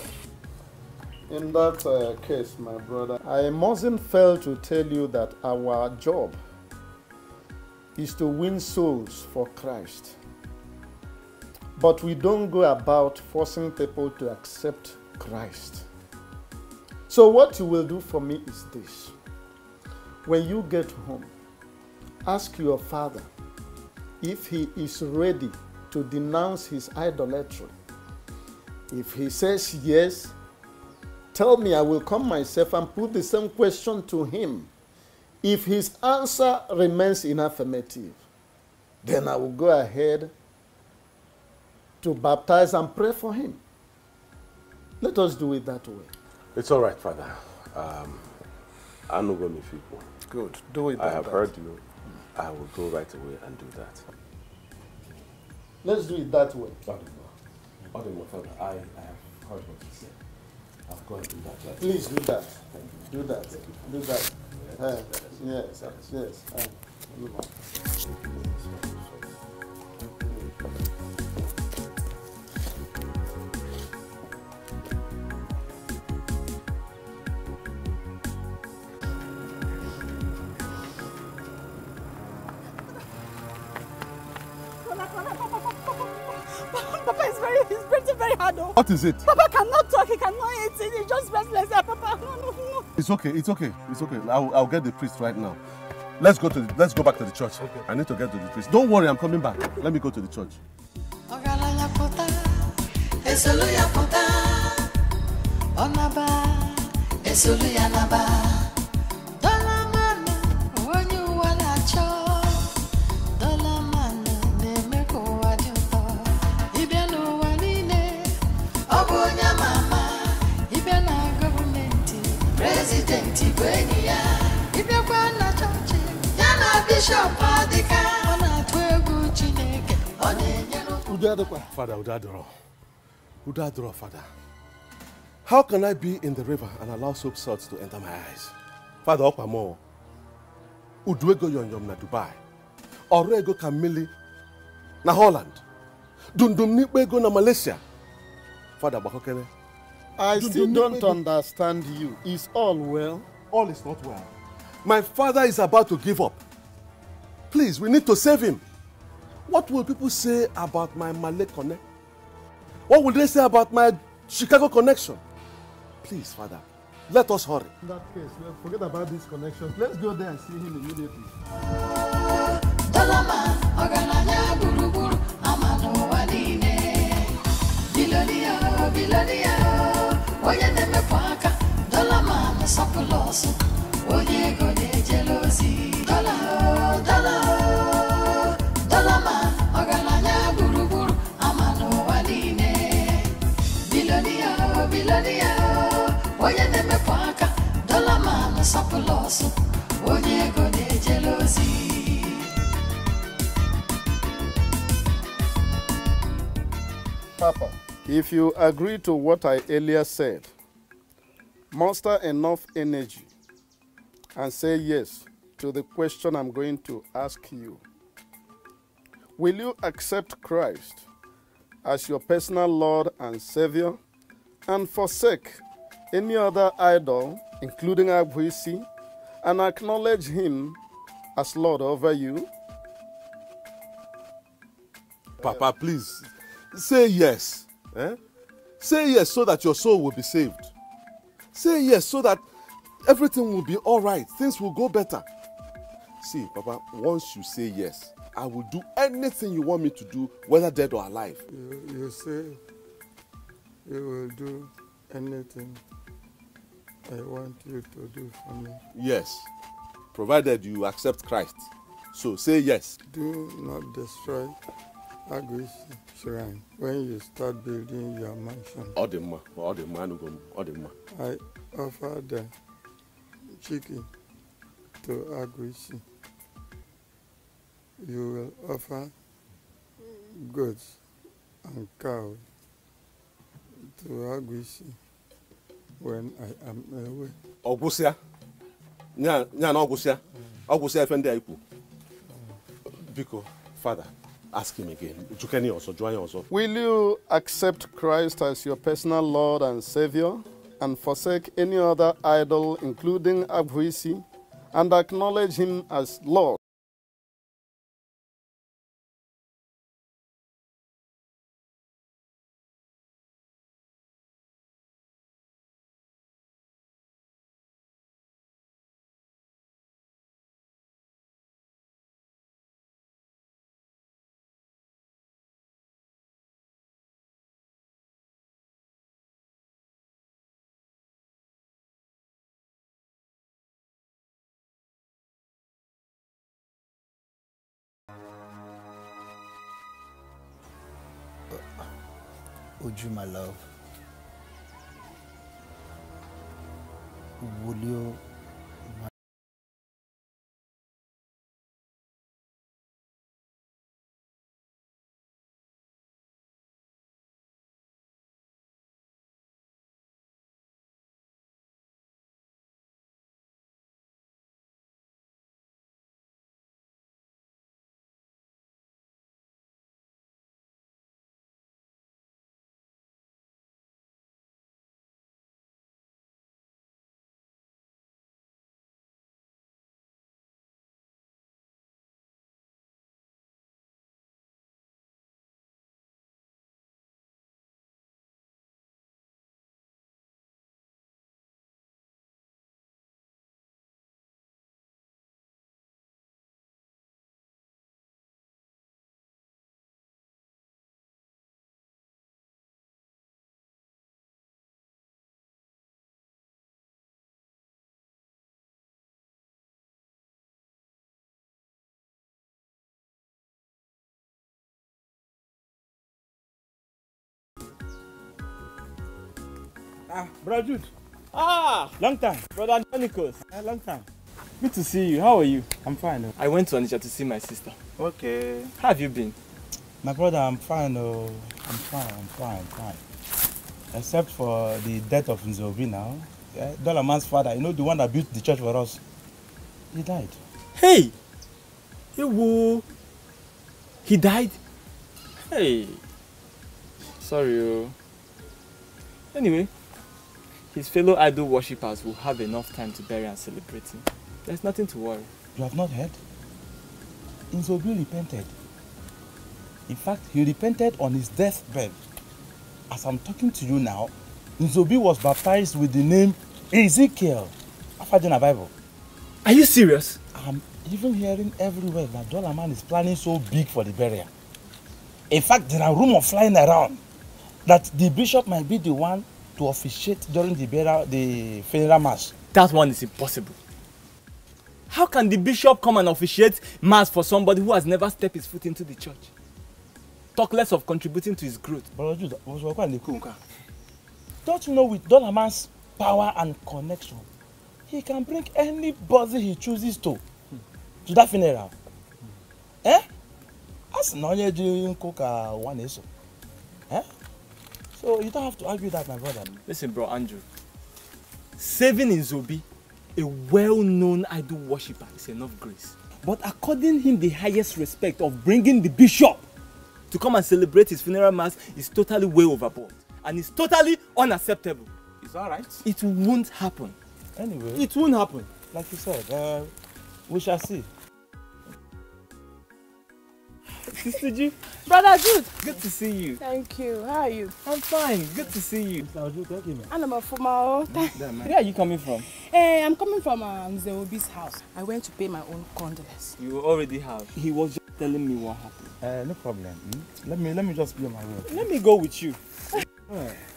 In that case, my brother, I mustn't fail to tell you that our job is to win souls for Christ. But we don't go about forcing people to accept Christ. So what you will do for me is this. When you get home, ask your father if he is ready to denounce his idolatry. If he says yes, tell me, I will come myself and put the same question to him. If his answer remains in affirmative, then I will go ahead to baptize and pray for him. Let us do it that way. It's all right, Father. I know when people. Good. Do it. I have heard you. I will go right away and do that. Let's do it that way. Father, I have heard what you said. I'll go and do that. Right. Please do that. Do that. Do that. Yes. Papa is breathing very hard. Oh. What is it? Papa cannot talk, he cannot eat, he's just restless. Papa, no. It's okay. I'll get the priest right now. Let's go back to the church. Okay. I need to get to the priest. Don't worry, I'm coming back. Let me go to the church. Father, Udadoro, Father. How can I be in the river and allow soap suds to enter my eyes? Father, Okamo, Udwego Yonyom na Dubai, Orego Kamili na Holland, Dundum Nipego na Malaysia. Father, Bakokene. I still don't understand you. Is all well? All is not well. My father is about to give up. Please, we need to save him. What will people say about my Malay connect? What will they say about my Chicago connection? Please, Father, let us hurry. In that case, forget about these connections. Let's go there and see him immediately. Papa, if you agree to what I earlier said, muster enough energy and say yes to the question I'm going to ask you. Will you accept Christ as your personal Lord and Savior and forsake any other idol, including Agbuisi, and acknowledge him as Lord over you? Papa, please, say yes. Say yes so that your soul will be saved. Say yes so that everything will be all right. Things will go better. See, Papa, once you say yes, I will do anything you want me to do, whether dead or alive. You say you will do anything I want you to do for me. Yes, provided you accept Christ. So say yes. Do not destroy Agris Shrine when you start building your mansion. I offer the chicken to Agris. You will offer goats and cows to Agris when I am away. Ogusia? Nya na Ogusia? Ogusia efende aiku. Biko, Father, ask him again. Will you accept Christ as your personal Lord and Savior and forsake any other idol, including Agwisi, and acknowledge him as Lord. Uju, my love, will you Brother Jude. Long time. Brother Nicholas. Long time. Good to see you. How are you? I'm fine. I went to Naija to see my sister. Okay. How have you been? My brother, I'm fine. I'm fine. Except for the death of Nzobi now. Yeah, Dollar Man's father, you know, the one that built the church for us. He died. Hey! Whoa! He died? Hey! Sorry. Anyway, his fellow idol worshippers will have enough time to bury and celebrate him. There's nothing to worry. You have not heard? Nzobi repented. In fact, he repented on his deathbed. As I'm talking to you now, Nzobi was baptized with the name Ezekiel, after the Bible. Are you serious? I'm even hearing everywhere that Dollar Man is planning so big for the burial. In fact, there are rumors flying around that the bishop might be the one to officiate during the funeral mass. That one is impossible. How can the bishop come and officiate mass for somebody who has never stepped his foot into the church? Talk less of contributing to his growth. Don't you know, with Dollar Man's power and connection, he can bring anybody he chooses to that funeral. Eh? As no one cook one is. Eh? So you don't have to argue that, my brother. Listen, bro, Andrew. Saving Nzobi, a well-known idol worshipper, is enough grace. But according him the highest respect of bringing the bishop to come and celebrate his funeral mass is totally way overboard. And it's totally unacceptable. It's alright. It won't happen. Anyway. It won't happen. Like you said, we shall see. Sister G. Brother Jude. Good to see you. Thank you. How are you? I'm fine. Good to see you. I'm a former. Where are you coming from? I'm coming from Nzeobi's house. I went to pay my own condolence. You already have. He was just telling me what happened. No problem. Let me just be on my way. Let me go with you.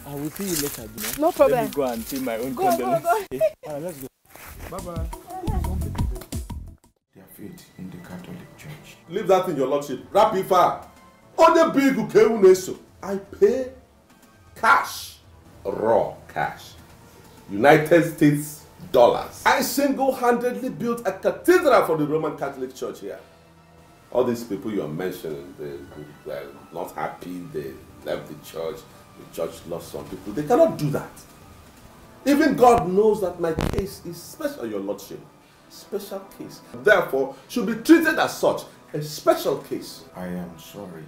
I will see you later, you know. No problem. Let me go and pay my own Go. condolence. Alright, let's go. Bye-bye. Their faith in the Catholic Church. Leave that in your lordship. Rapifa. On the big ukewu. I pay cash. Raw cash. United States dollars. I single-handedly built a cathedral for the Roman Catholic Church here. All these people you are mentioning, they were not happy, they left the church lost some people. They cannot do that. Even God knows that my case is special, your lordship. Special case. Therefore, should be treated as such, a special case. I am sorry.